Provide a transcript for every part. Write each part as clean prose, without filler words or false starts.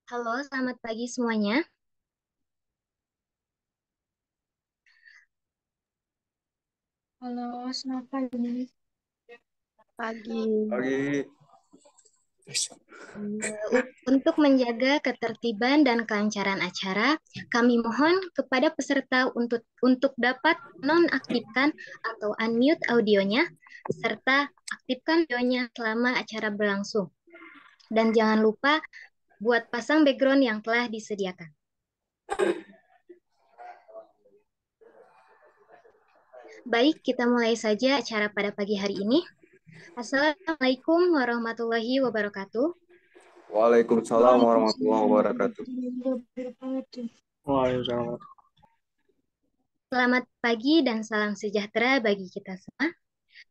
Halo, selamat pagi semuanya. Halo, selamat pagi. Pagi. Pagi. Untuk menjaga ketertiban dan kelancaran acara, kami mohon kepada peserta untuk dapat nonaktifkan atau unmute audionya, serta aktifkan videonya selama acara berlangsung. Dan jangan lupa buat pasang background yang telah disediakan. Baik, kita mulai saja acara pada pagi hari ini. Assalamualaikum warahmatullahi wabarakatuh. Waalaikumsalam warahmatullahi wabarakatuh. Waalaikumsalam. Selamat pagi dan salam sejahtera bagi kita semua.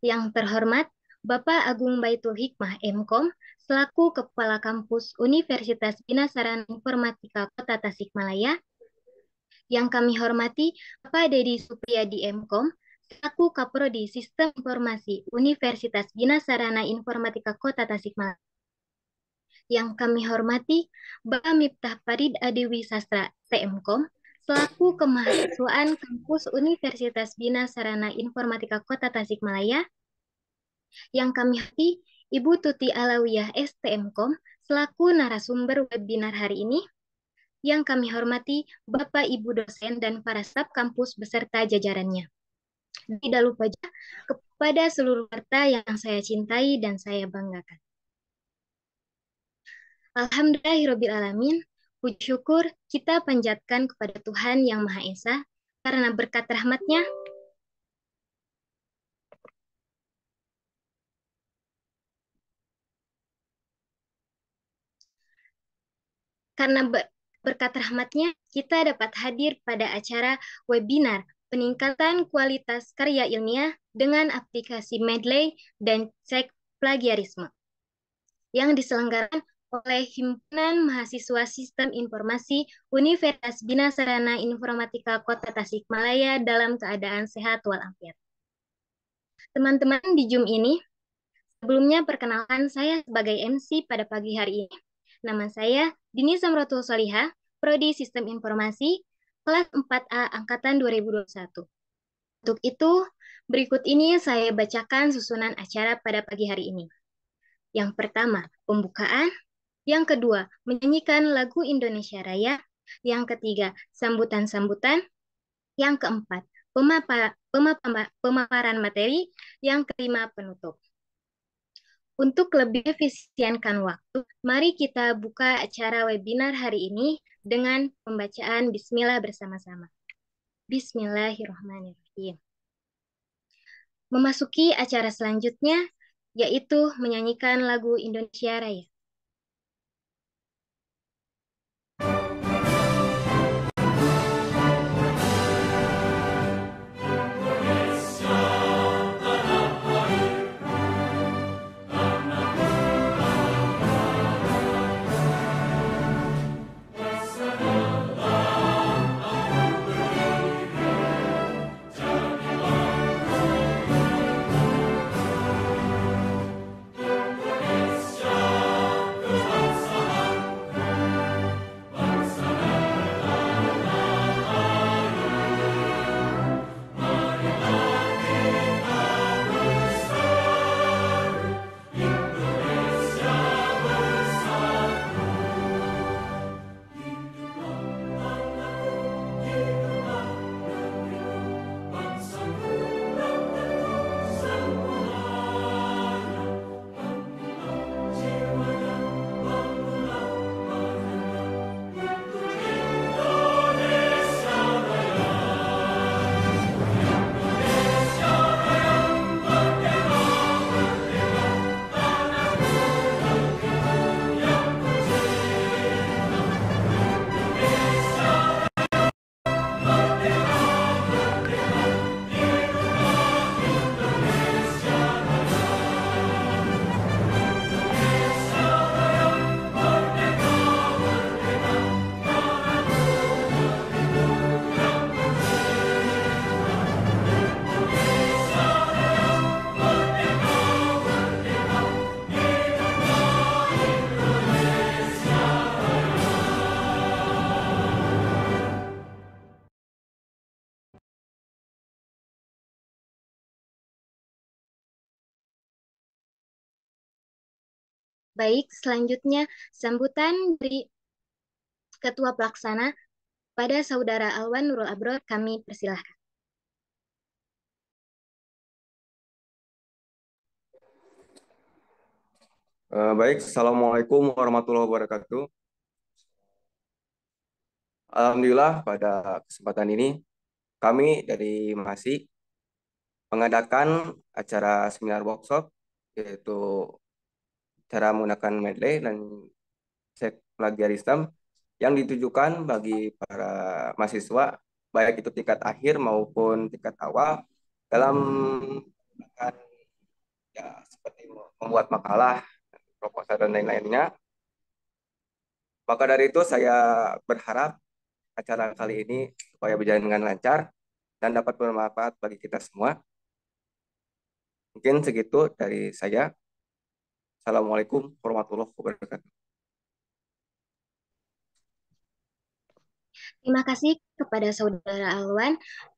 Yang terhormat Bapak Agung Baitul Hikmah MKOM selaku Kepala Kampus Universitas Bina Sarana Informatika Kota Tasikmalaya. Yang kami hormati Bapak Dedi Supriyadi MKOM selaku Kaprodi Sistem Informasi Universitas Bina Sarana Informatika Kota Tasikmalaya. Yang kami hormati Bapak Miftah Farid Adewi Sastra TMKOM selaku Kemahasiswaan Kampus Universitas Bina Sarana Informatika Kota Tasikmalaya. Yang kami hormati Ibu Tuti Alawiyah STMKOM selaku narasumber webinar hari ini. Yang kami hormati Bapak Ibu dosen dan para staf kampus beserta jajarannya. Tidak lupa juga kepada seluruh peserta yang saya cintai dan saya banggakan. Alhamdulillahirrabbilalamin, puji syukur kita panjatkan kepada Tuhan Yang Maha Esa, karena berkat rahmat-Nya, berkat rahmat-Nya, kita dapat hadir pada acara webinar peningkatan kualitas karya ilmiah dengan aplikasi Mendeley dan cek plagiarisme yang diselenggarakan oleh Himpunan Mahasiswa Sistem Informasi Universitas Bina Sarana Informatika Kota Tasikmalaya dalam keadaan sehat walafiat. Teman-teman di Zoom ini, sebelumnya perkenalkan saya sebagai MC pada pagi hari ini. Nama saya Dini Samrotul Solihah, Prodi Sistem Informasi, kelas 4A Angkatan 2021. Untuk itu, berikut ini saya bacakan susunan acara pada pagi hari ini. Yang pertama, pembukaan. Yang kedua, menyanyikan lagu Indonesia Raya. Yang ketiga, sambutan-sambutan. Yang keempat, pemaparan materi. Yang kelima, penutup. Untuk lebih efisienkan waktu, mari kita buka acara webinar hari ini dengan pembacaan Bismillah bersama-sama. Bismillahirrahmanirrahim. Memasuki acara selanjutnya, yaitu menyanyikan lagu Indonesia Raya. Baik, selanjutnya sambutan dari Ketua Pelaksana pada Saudara Alwan Nurul Abror kami persilahkan. Baik, Assalamualaikum warahmatullahi wabarakatuh. Alhamdulillah pada kesempatan ini kami dari MASI mengadakan acara seminar workshop yaitu cara menggunakan Mendeley dan cek plagiarisme yang ditujukan bagi para mahasiswa baik itu tingkat akhir maupun tingkat awal dalam menggunakan ya seperti membuat makalah, proposal dan lain-lainnya. Maka dari itu saya berharap acara kali ini supaya berjalan dengan lancar dan dapat bermanfaat bagi kita semua. Mungkin segitu dari saya. Assalamualaikum warahmatullahi wabarakatuh. Terima kasih kepada Saudara Alwan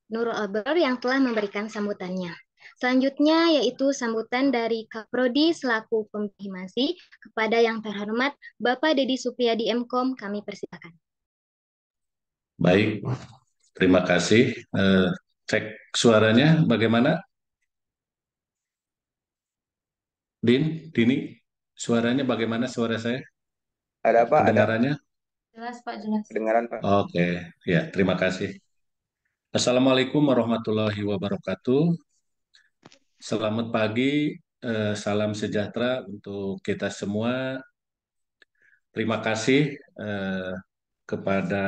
Nurul Abror yang telah memberikan sambutannya. Selanjutnya yaitu sambutan dari Kaprodi selaku pembimbing MASI kepada yang terhormat Bapak Dedi Supriyadi Mkom, kami persilakan. Baik, terima kasih. Cek suaranya bagaimana? Dini, suaranya bagaimana suara saya? Ada Pak? Ada. Kedengarannya? Jelas, Pak, jelas. Kedengaran Pak? Oke, ya terima kasih. Assalamualaikum warahmatullahi wabarakatuh. Selamat pagi, salam sejahtera untuk kita semua. Terima kasih kepada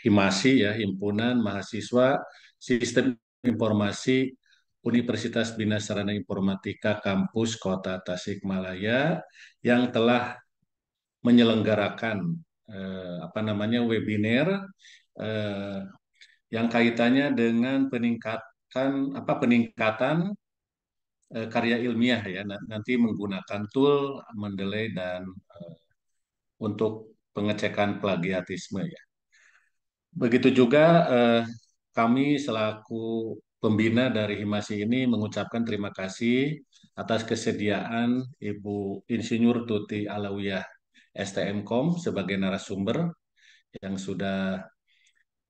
HIMASI ya, Himpunan Mahasiswa Sistem Informasi Universitas Bina Sarana Informatika Kampus Kota Tasikmalaya yang telah menyelenggarakan webinar eh, yang kaitannya dengan peningkatan karya ilmiah ya, nanti menggunakan tool Mendeley dan untuk pengecekan plagiatisme ya. Begitu juga kami selaku pembina dari Himasi ini mengucapkan terima kasih atas kesediaan Ibu Insinyur Tuti Alawiyah STMkom sebagai narasumber yang sudah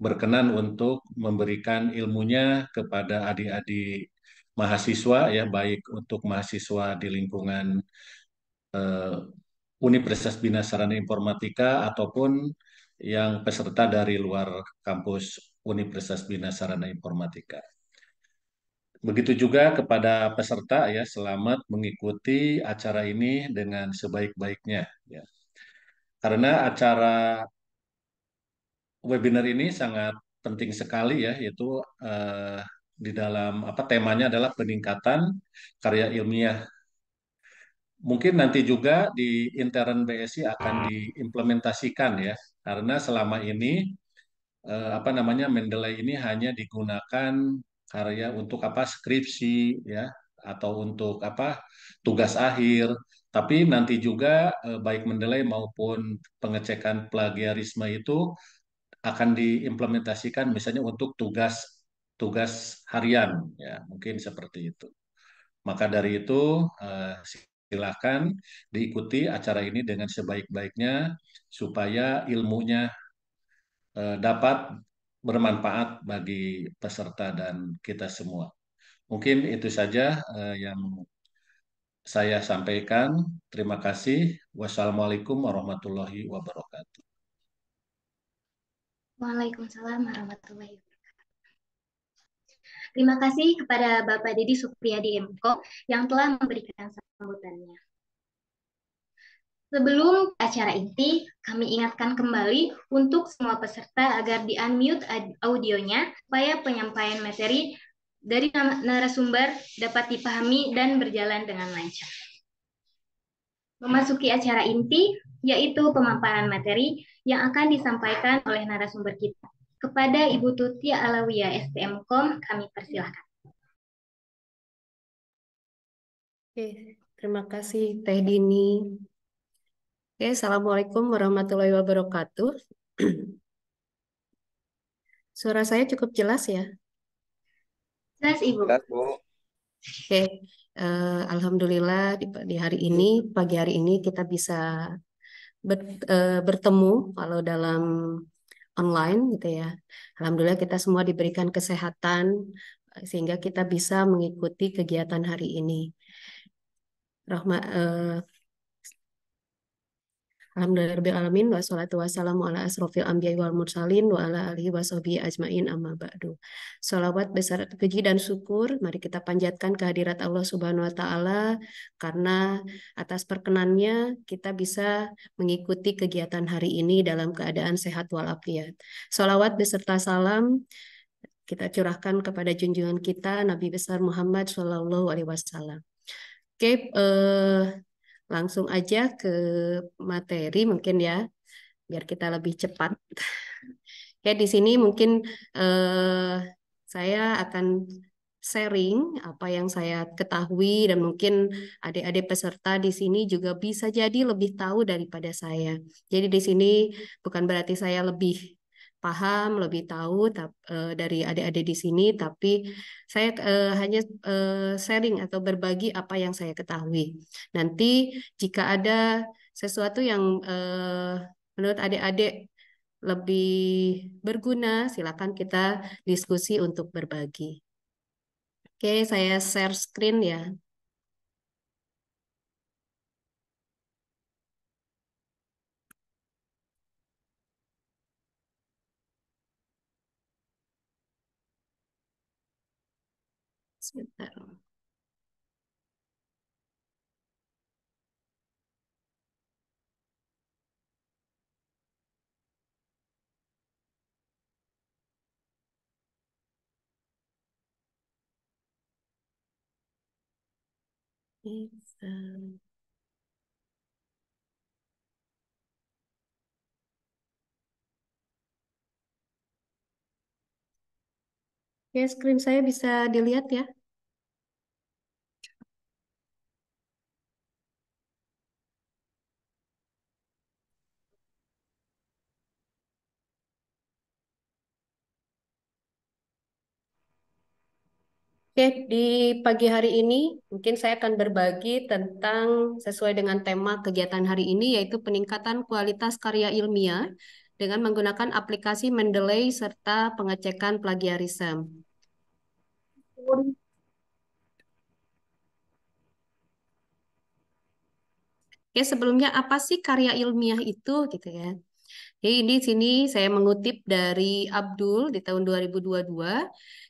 berkenan untuk memberikan ilmunya kepada adik-adik mahasiswa ya, baik untuk mahasiswa di lingkungan eh, Universitas Bina Sarana Informatika ataupun yang peserta dari luar kampus Universitas Bina Sarana Informatika. Begitu juga kepada peserta ya, selamat mengikuti acara ini dengan sebaik-baiknya ya. Karena acara webinar ini sangat penting sekali ya, yaitu di dalam temanya adalah peningkatan karya ilmiah. Mungkin nanti juga di intern BSI akan diimplementasikan ya, karena selama ini Mendeley ini hanya digunakan karya untuk skripsi ya, atau untuk tugas akhir. Tapi nanti juga baik Mendeley maupun pengecekan plagiarisme itu akan diimplementasikan misalnya untuk tugas harian ya, mungkin seperti itu. Maka dari itu silakan diikuti acara ini dengan sebaik-baiknya supaya ilmunya dapat bermanfaat bagi peserta dan kita semua. Mungkin itu saja yang saya sampaikan. Terima kasih. Wassalamualaikum warahmatullahi wabarakatuh. Waalaikumsalam warahmatullahi wabarakatuh. Terima kasih kepada Bapak Dedi Supriyadi Mkom yang telah memberikan sambutannya. Sebelum acara inti, kami ingatkan kembali untuk semua peserta agar di-unmute audionya supaya penyampaian materi dari narasumber dapat dipahami dan berjalan dengan lancar. Memasuki acara inti, yaitu pemaparan materi yang akan disampaikan oleh narasumber kita. Kepada Ibu Tuti Alawiyah STMkom, kami persilahkan. Oke, terima kasih Teh Dini. Oke, Assalamualaikum warahmatullahi wabarakatuh. Suara saya cukup jelas ya? Jelas, Ibu. Jelas, Bu. Oke, Alhamdulillah di hari ini, pagi hari ini kita bisa bertemu kalau dalam online gitu ya. Alhamdulillah kita semua diberikan kesehatan sehingga kita bisa mengikuti kegiatan hari ini. Rahmat, Alhamdulillahirrahmanirrahim wassalatu wassalamu ala asrofil anbiya wal mursalin wa ala alihi washabihi ajmain amma ba'du. Salawat beserta puji dan syukur mari kita panjatkan kehadirat Allah Subhanahu wa taala karena atas perkenannya kita bisa mengikuti kegiatan hari ini dalam keadaan sehat walafiat. Salawat beserta salam kita curahkan kepada junjungan kita Nabi besar Muhammad Shallallahu alaihi wasallam. Oke, langsung aja ke materi mungkin ya, biar kita lebih cepat. Oke, di sini mungkin saya akan sharing apa yang saya ketahui dan mungkin adik-adik peserta di sini juga bisa jadi lebih tahu daripada saya. Jadi di sini bukan berarti saya lebih paham, lebih tahu dari adik-adik di sini, tapi saya hanya sharing atau berbagi apa yang saya ketahui. Nanti jika ada sesuatu yang menurut adik-adik lebih berguna, silakan kita diskusi untuk berbagi. Oke, saya share screen ya. Sebentar. Ya, screen saya bisa dilihat ya. Oke, di pagi hari ini mungkin saya akan berbagi tentang sesuai dengan tema kegiatan hari ini yaitu peningkatan kualitas karya ilmiah dengan menggunakan aplikasi Mendeley serta pengecekan plagiarisme. Oke, sebelumnya apa sih karya ilmiah itu gitu ya? Jadi di sini saya mengutip dari Abdul di tahun 2022.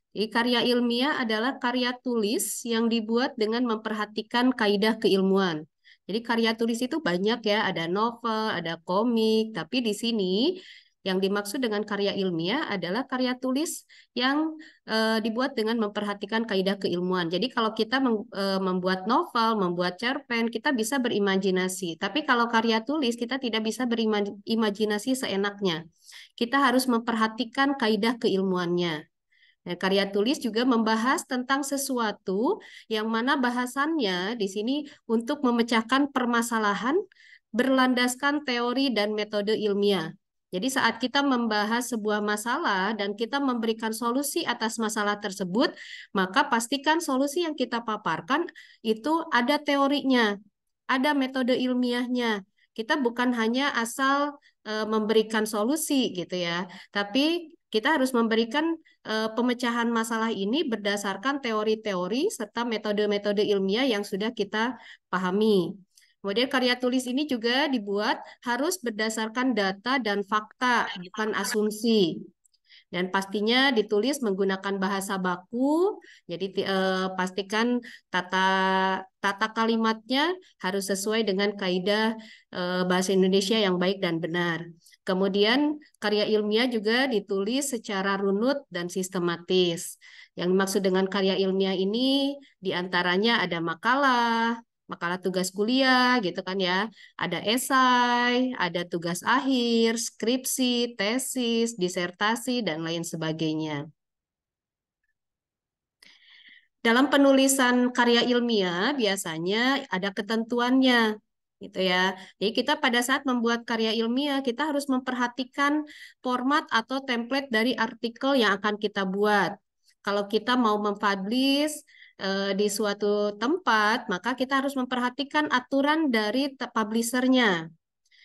Jadi karya ilmiah adalah karya tulis yang dibuat dengan memperhatikan kaidah keilmuan. Jadi karya tulis itu banyak ya, ada novel, ada komik, tapi di sini yang dimaksud dengan karya ilmiah adalah karya tulis yang dibuat dengan memperhatikan kaidah keilmuan. Jadi kalau kita membuat novel, membuat cerpen, kita bisa berimajinasi. Tapi kalau karya tulis kita tidak bisa berimajinasi seenaknya. Kita harus memperhatikan kaidah keilmuannya. Nah, karya tulis juga membahas tentang sesuatu yang mana bahasannya di sini untuk memecahkan permasalahan berlandaskan teori dan metode ilmiah. Jadi saat kita membahas sebuah masalah dan kita memberikan solusi atas masalah tersebut, maka pastikan solusi yang kita paparkan itu ada teorinya, ada metode ilmiahnya. Kita bukan hanya asal memberikan solusi gitu ya, tapi kita harus memberikan pemecahan masalah ini berdasarkan teori-teori serta metode-metode ilmiah yang sudah kita pahami. Kemudian karya tulis ini juga dibuat harus berdasarkan data dan fakta, bukan asumsi. Dan pastinya ditulis menggunakan bahasa baku, jadi pastikan tata tata kalimatnya harus sesuai dengan kaidah bahasa Indonesia yang baik dan benar. Kemudian karya ilmiah juga ditulis secara runut dan sistematis. Yang dimaksud dengan karya ilmiah ini diantaranya ada makalah tugas kuliah gitu kan ya, ada esai, ada tugas akhir, skripsi, tesis, disertasi, dan lain sebagainya. Dalam penulisan karya ilmiah biasanya ada ketentuannya gitu ya. Jadi kita pada saat membuat karya ilmiah kita harus memperhatikan format atau template dari artikel yang akan kita buat. kalau kita mau mempublish di suatu tempat, maka kita harus memperhatikan aturan dari publishernya.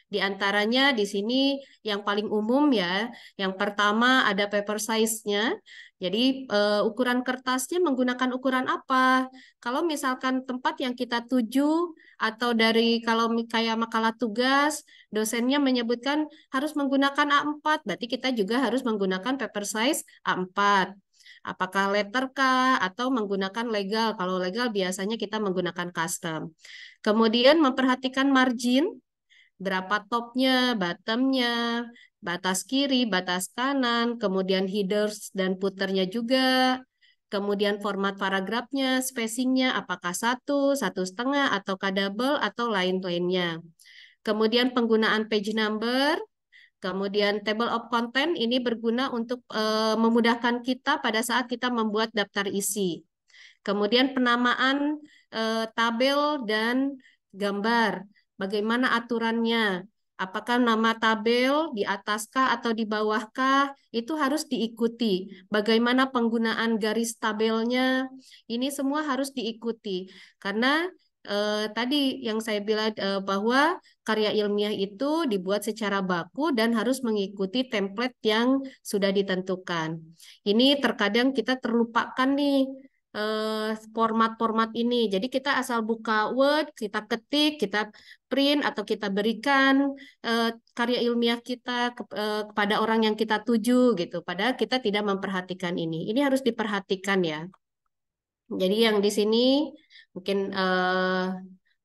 Di antaranya di sini yang paling umum ya, yang pertama ada paper size-nya. Jadi ukuran kertasnya menggunakan ukuran apa? Kalau misalkan tempat yang kita tuju atau dari kalau kayak makalah tugas, dosennya menyebutkan harus menggunakan A4, berarti kita juga harus menggunakan paper size A4. Apakah letter K atau menggunakan legal? Kalau legal biasanya kita menggunakan custom. Kemudian memperhatikan margin, berapa topnya, bottomnya, batas kiri, batas kanan, kemudian headers dan footernya juga, kemudian format paragrafnya, spacingnya, apakah satu setengah, atau double, atau lain-lainnya. Kemudian penggunaan page number, kemudian table of content ini berguna untuk memudahkan kita pada saat kita membuat daftar isi. Kemudian penamaan tabel dan gambar. Bagaimana aturannya? Apakah nama tabel di ataskah atau di bawahkah? Itu harus diikuti. Bagaimana penggunaan garis tabelnya? Ini semua harus diikuti. Karena tadi yang saya bilang bahwa karya ilmiah itu dibuat secara baku dan harus mengikuti template yang sudah ditentukan. Ini terkadang kita terlupakan nih format-format ini. Jadi kita asal buka Word, kita ketik, kita print atau kita berikan karya ilmiah kita kepada orang yang kita tuju gitu. Padahal kita tidak memperhatikan ini. Ini harus diperhatikan ya. Jadi yang di sini mungkin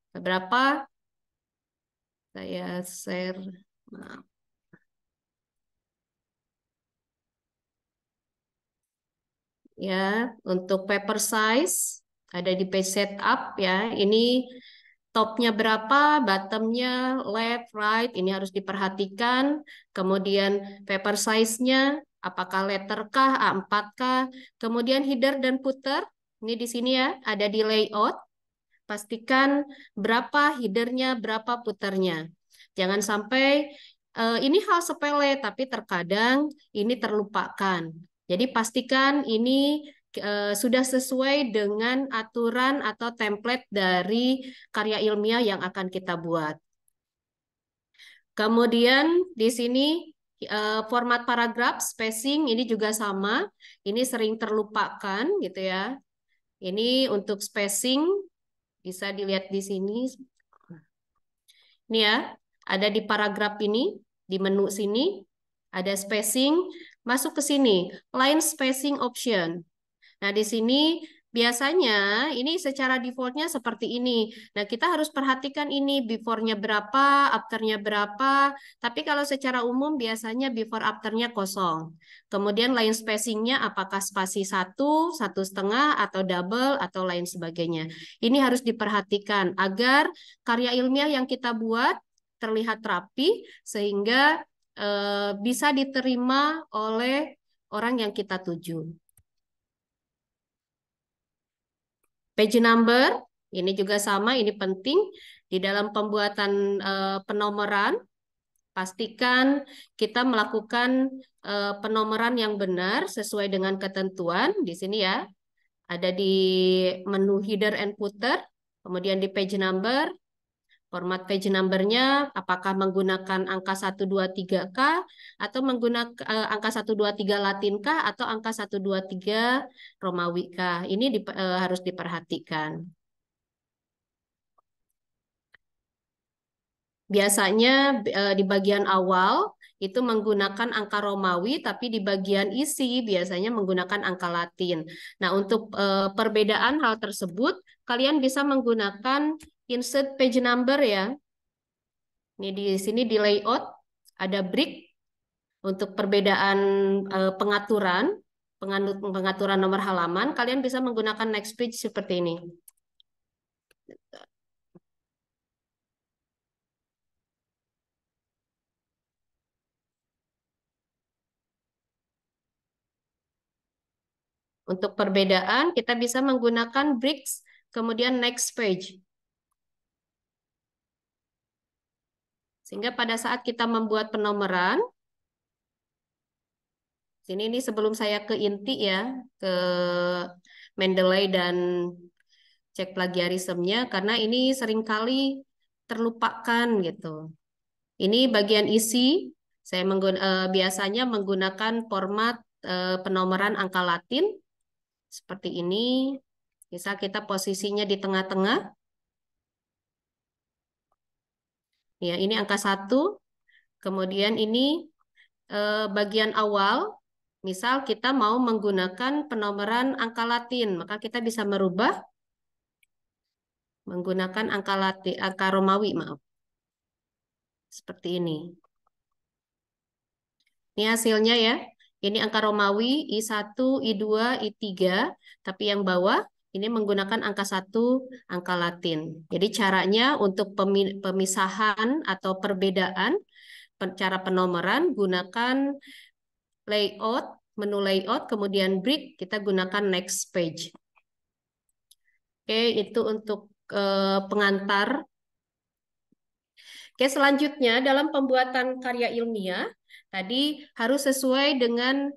beberapa saya share. Maaf. Ya, untuk paper size ada di page setup ya. Ini topnya berapa, bottomnya, left, right, ini harus diperhatikan. Kemudian paper size-nya, apakah letter kah, A4 kah. Kemudian header dan footer, ini di sini ya, ada di layout. Pastikan berapa headernya, berapa footernya. Jangan sampai ini hal sepele, tapi terkadang ini terlupakan. Jadi pastikan ini sudah sesuai dengan aturan atau template dari karya ilmiah yang akan kita buat. Kemudian di sini format paragraf, spacing ini juga sama. Ini sering terlupakan gitu ya. Ini untuk spacing bisa dilihat di sini. Ini ya, ada di paragraf ini, di menu sini, ada spacing, masuk ke sini, line spacing option. Nah, di sini biasanya ini secara defaultnya seperti ini. Nah, kita harus perhatikan ini before-nya berapa, after-nya berapa. Tapi kalau secara umum biasanya before after-nya kosong. Kemudian line spacing-nya apakah spasi satu setengah, atau double, atau lain sebagainya. Ini harus diperhatikan agar karya ilmiah yang kita buat terlihat rapi sehingga bisa diterima oleh orang yang kita tuju. Page number, ini juga sama, ini penting. Di dalam pembuatan penomoran, pastikan kita melakukan penomoran yang benar sesuai dengan ketentuan. Di sini ya, ada di menu header and footer, kemudian di page number, format page number-nya apakah menggunakan angka 123K atau menggunakan angka 123 Latin K atau angka 123 Romawi K. Ini harus diperhatikan. Biasanya di bagian awal itu menggunakan angka Romawi, tapi di bagian isi biasanya menggunakan angka Latin. Nah, untuk perbedaan hal tersebut, kalian bisa menggunakan insert page number ya. Ini di sini di layout ada break untuk perbedaan pengaturan nomor halaman. Kalian bisa menggunakan next page seperti ini. Untuk perbedaan, kita bisa menggunakan breaks, kemudian next page. Sehingga pada saat kita membuat penomoran, Sini ini sebelum saya ke inti ya, ke Mendeley dan cek plagiarismenya, karena ini seringkali terlupakan gitu. Ini bagian isi, saya biasanya menggunakan format penomoran angka Latin seperti ini. Misal kita posisinya di tengah-tengah. Ya, ini angka 1. Kemudian ini bagian awal. Misal kita mau menggunakan penomoran angka Latin, maka kita bisa merubah menggunakan angka Latin, angka Romawi, maaf. Seperti ini. Ini hasilnya ya. Ini angka Romawi I1, I2, I3, tapi yang bawah ini menggunakan angka 1, angka Latin. Jadi caranya untuk pemisahan atau perbedaan cara penomoran gunakan layout, menu layout, kemudian break, kita gunakan next page. Oke, itu untuk pengantar. Oke, selanjutnya dalam pembuatan karya ilmiah, tadi harus sesuai dengan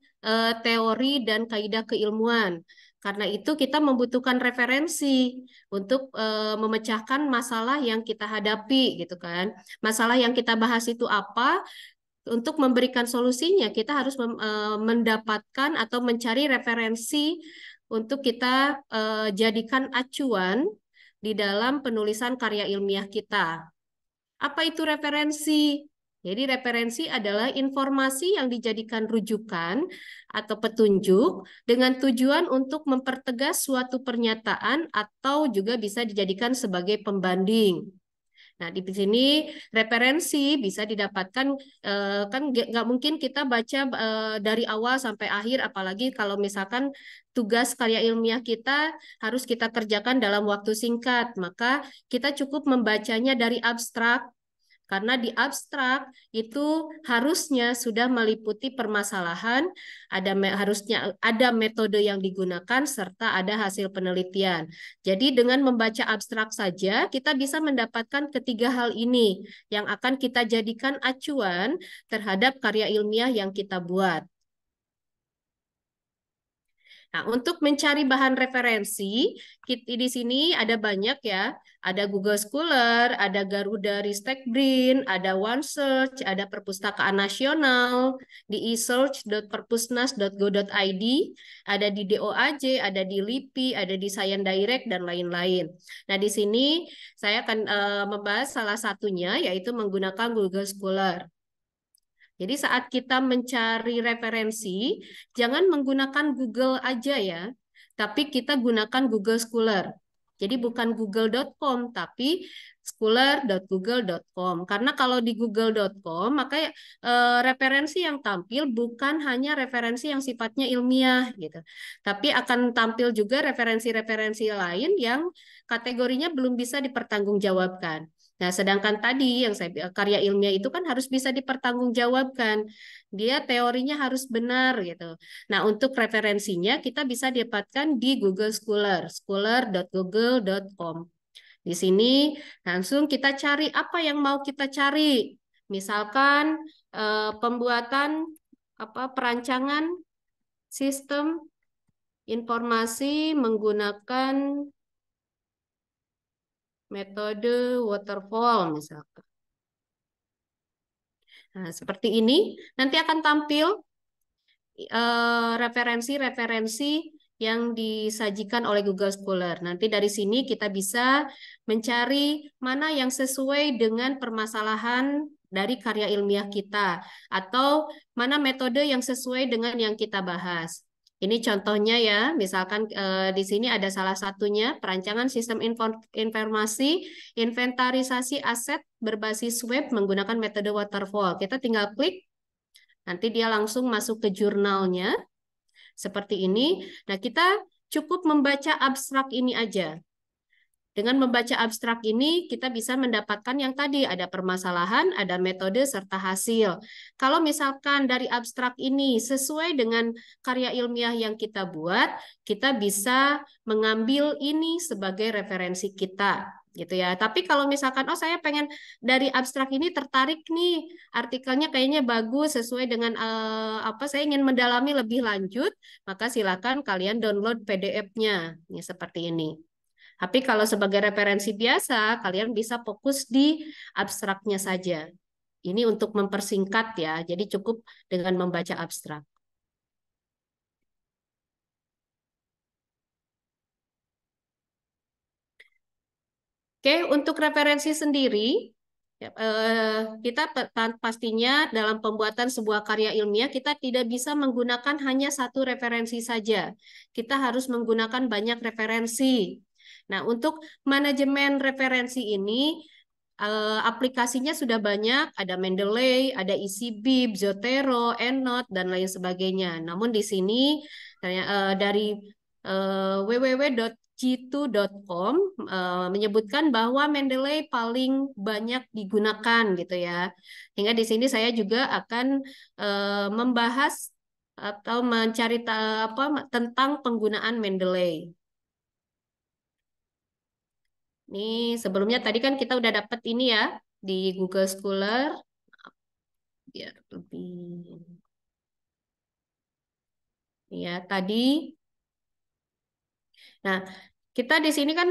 teori dan kaidah keilmuan. Karena itu kita membutuhkan referensi untuk memecahkan masalah yang kita hadapi, gitu kan. Masalah yang kita bahas itu apa? Untuk memberikan solusinya, kita harus mendapatkan atau mencari referensi untuk kita jadikan acuan di dalam penulisan karya ilmiah kita. Apa itu referensi? Jadi referensi adalah informasi yang dijadikan rujukan atau petunjuk dengan tujuan untuk mempertegas suatu pernyataan atau juga bisa dijadikan sebagai pembanding. Nah, di sini referensi bisa didapatkan, kan nggak mungkin kita baca dari awal sampai akhir, apalagi kalau misalkan tugas karya ilmiah kita harus kita kerjakan dalam waktu singkat, maka kita cukup membacanya dari abstrak. Karena di abstrak itu harusnya sudah meliputi permasalahan, harusnya ada metode yang digunakan, serta ada hasil penelitian. Jadi dengan membaca abstrak saja, kita bisa mendapatkan ketiga hal ini yang akan kita jadikan acuan terhadap karya ilmiah yang kita buat. Nah, untuk mencari bahan referensi, di sini ada banyak ya. Ada Google Scholar, ada Garuda Ristek Brin, ada OneSearch, ada Perpustakaan Nasional, di esearch.perpusnas.go.id, ada di DOAJ, ada di LIPI, ada di Science Direct, dan lain-lain. Nah, di sini saya akan membahas salah satunya, yaitu menggunakan Google Scholar. Jadi saat kita mencari referensi, jangan menggunakan Google aja ya, tapi kita gunakan Google Scholar. Jadi bukan google.com, tapi scholar.google.com. Karena kalau di google.com, maka referensi yang tampil bukan hanya referensi yang sifatnya ilmiah, gitu. Tapi akan tampil juga referensi-referensi lain yang kategorinya belum bisa dipertanggungjawabkan. Nah, sedangkan tadi yang saya karya ilmiah itu kan harus bisa dipertanggungjawabkan. Dia teorinya harus benar gitu. Nah, untuk referensinya kita bisa dapatkan di Google Scholar, scholar.google.com. Di sini langsung kita cari apa yang mau kita cari. Misalkan pembuatan perancangan sistem informasi menggunakan metode waterfall misalkan. Nah, seperti ini nanti akan tampil referensi-referensi yang disajikan oleh Google Scholar. Nanti dari sini kita bisa mencari mana yang sesuai dengan permasalahan dari karya ilmiah kita atau mana metode yang sesuai dengan yang kita bahas. Ini contohnya ya, misalkan di sini ada salah satunya perancangan sistem informasi, inventarisasi aset berbasis web menggunakan metode waterfall. Kita tinggal klik, nanti dia langsung masuk ke jurnalnya, seperti ini. Nah, kita cukup membaca abstrak ini aja. Dengan membaca abstrak ini, kita bisa mendapatkan yang tadi, ada permasalahan, ada metode, serta hasil. Kalau misalkan dari abstrak ini sesuai dengan karya ilmiah yang kita buat, kita bisa mengambil ini sebagai referensi kita. gitu ya. Tapi kalau misalkan oh saya pengen dari abstrak ini tertarik nih, artikelnya kayaknya bagus sesuai dengan apa saya ingin mendalami lebih lanjut, maka silakan kalian download PDF-nya. Ya, seperti ini. Tapi kalau sebagai referensi biasa, kalian bisa fokus di abstraknya saja. Ini untuk mempersingkat ya, jadi cukup dengan membaca abstrak. Oke, untuk referensi sendiri, ya, kita pastinya dalam pembuatan sebuah karya ilmiah, kita tidak bisa menggunakan hanya satu referensi saja. Kita harus menggunakan banyak referensi. Nah, untuk manajemen referensi ini, aplikasinya sudah banyak, ada Mendeley, ada EasyBib, Zotero, EndNote, dan lain sebagainya. Namun di sini dari www.g2.com menyebutkan bahwa Mendeley paling banyak digunakan gitu ya. Hingga di sini saya juga akan membahas atau mencari apa tentang penggunaan Mendeley. Nih, sebelumnya tadi kan kita udah dapat ini ya di Google Scholar. Biar lebih. Ya, tadi. Nah, kita di sini kan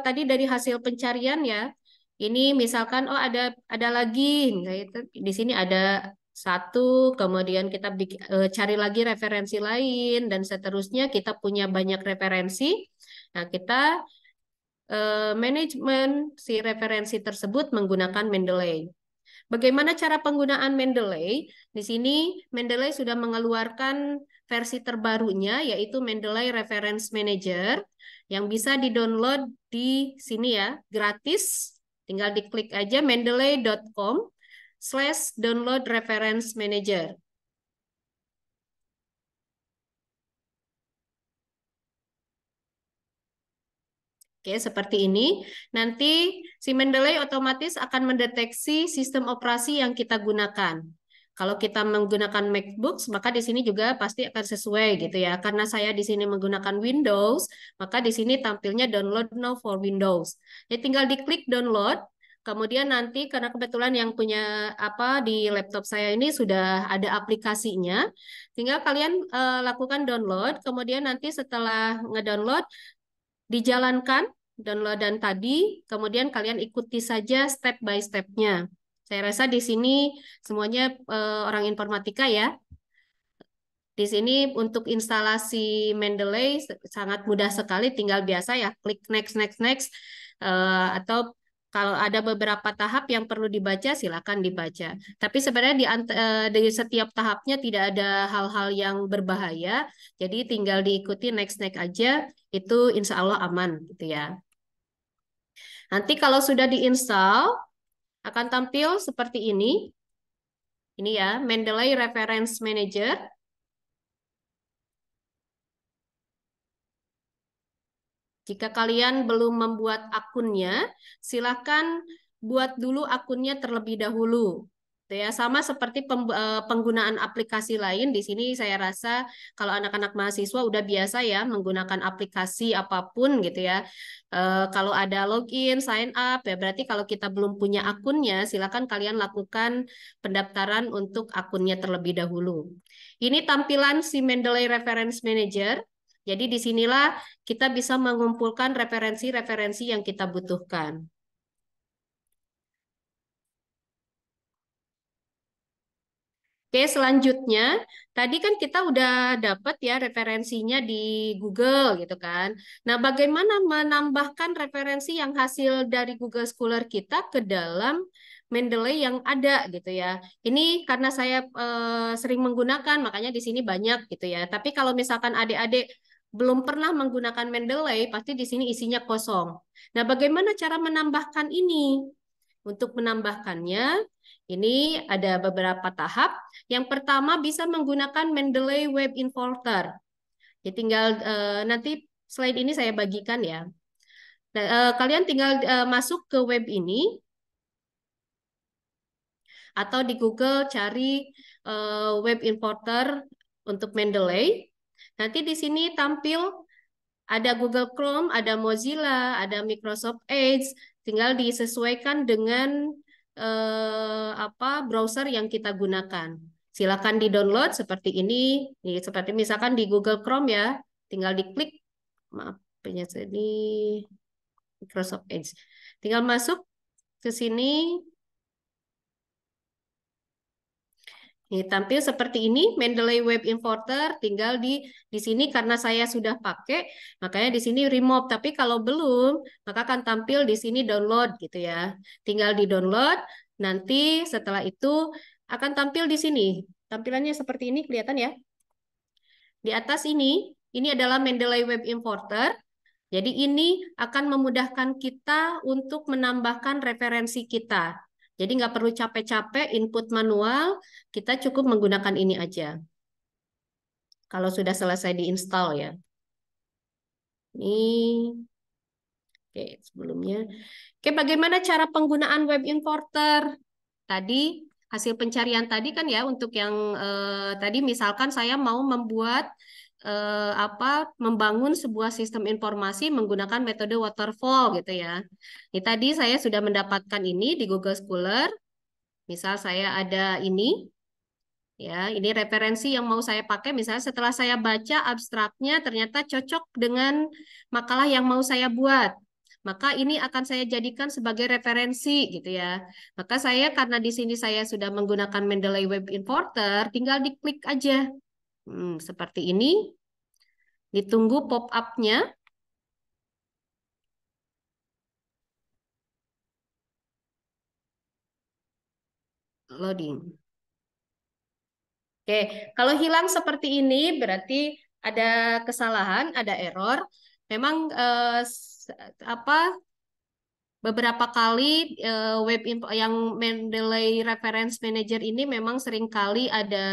tadi dari hasil pencarian ya. Ini misalkan oh ada lagi gitu. Di sini ada satu, kemudian kita cari lagi referensi lain dan seterusnya kita punya banyak referensi. Nah, kita manajemen si referensi tersebut menggunakan Mendeley. Bagaimana cara penggunaan Mendeley? Di sini Mendeley sudah mengeluarkan versi terbarunya yaitu Mendeley Reference Manager yang bisa di-download di sini ya, gratis. Tinggal diklik aja mendeley.com/download reference manager. Oke, seperti ini. Nanti si Mendeley otomatis akan mendeteksi sistem operasi yang kita gunakan. Kalau kita menggunakan MacBooks, maka di sini juga pasti akan sesuai gitu ya. Karena saya di sini menggunakan Windows, maka di sini tampilnya download now for Windows. Jadi tinggal diklik download, kemudian nanti karena kebetulan yang punya apa di laptop saya ini sudah ada aplikasinya, tinggal kalian lakukan download, kemudian nanti setelah ngedownload dijalankan downloadan tadi, kemudian kalian ikuti saja step by step-nya. Saya rasa di sini semuanya orang informatika ya. Di sini untuk instalasi Mendeley sangat mudah sekali, tinggal biasa ya, klik next, next, next. Atau kalau ada beberapa tahap yang perlu dibaca, silakan dibaca. Tapi sebenarnya di setiap tahapnya tidak ada hal-hal yang berbahaya, jadi tinggal diikuti next, next aja, itu insya Allah aman gitu ya. Nanti kalau sudah diinstal, akan tampil seperti ini. Ini ya, Mendeley Reference Manager. Jika kalian belum membuat akunnya, silakan buat dulu akunnya terlebih dahulu. Gitu ya, sama seperti penggunaan aplikasi lain. Di sini saya rasa kalau anak-anak mahasiswa udah biasa ya menggunakan aplikasi apapun gitu ya. Kalau ada login, sign up ya berarti kalau kita belum punya akunnya, silakan kalian lakukan pendaftaran untuk akunnya terlebih dahulu. Ini tampilan si Mendeley Reference Manager. Jadi disinilah kita bisa mengumpulkan referensi-referensi yang kita butuhkan. Oke, selanjutnya, tadi kan kita udah dapat ya referensinya di Google gitu kan. Nah, bagaimana menambahkan referensi yang hasil dari Google Scholar kita ke dalam Mendeley yang ada gitu ya. Ini karena saya sering menggunakan, makanya di sini banyak gitu ya. Tapi kalau misalkan adik-adik belum pernah menggunakan Mendeley, pasti di sini isinya kosong. Nah, bagaimana cara menambahkan ini? Untuk menambahkannya, ini ada beberapa tahap. Yang pertama bisa menggunakan Mendeley Web Importer. Jadi tinggal nanti slide ini saya bagikan ya. Nah, kalian tinggal masuk ke web ini atau di Google cari web importer untuk Mendeley. Nanti di sini tampil Ada Google Chrome, ada Mozilla, ada Microsoft Edge, tinggal disesuaikan dengan browser yang kita gunakan. Silakan di-download seperti ini. Nih, seperti misalkan di Google Chrome ya, tinggal diklik. Maaf, ini Microsoft Edge. Tinggal masuk ke sini. Nih, tampil seperti ini, Mendeley Web Importer, tinggal di sini karena saya sudah pakai, makanya di sini remove. Tapi kalau belum, maka akan tampil di sini download gitu ya. Tinggal di-download, nanti setelah itu akan tampil di sini. Tampilannya seperti ini, kelihatan ya. Di atas ini adalah Mendeley Web Importer. Jadi ini akan memudahkan kita untuk menambahkan referensi kita. Jadi nggak perlu capek-capek input manual, kita cukup menggunakan ini aja. Kalau sudah selesai diinstal ya. Ini, oke sebelumnya. Oke, bagaimana cara penggunaan web importer? Tadi hasil pencarian tadi kan ya untuk yang tadi misalkan saya mau membuat membangun sebuah sistem informasi menggunakan metode waterfall gitu ya. Ini tadi saya sudah mendapatkan ini di Google Scholar. Misal saya ada ini, ya ini referensi yang mau saya pakai. Misalnya setelah saya baca abstraknya ternyata cocok dengan makalah yang mau saya buat. Maka ini akan saya jadikan sebagai referensi gitu ya. Maka saya karena di sini saya sudah menggunakan Mendeley Web Importer, tinggal diklik aja. Seperti ini. Ditunggu pop-up-nya. Loading. Oke, kalau hilang seperti ini berarti ada kesalahan, ada error. Memang beberapa kali yang Mendeley Reference Manager ini memang seringkali ada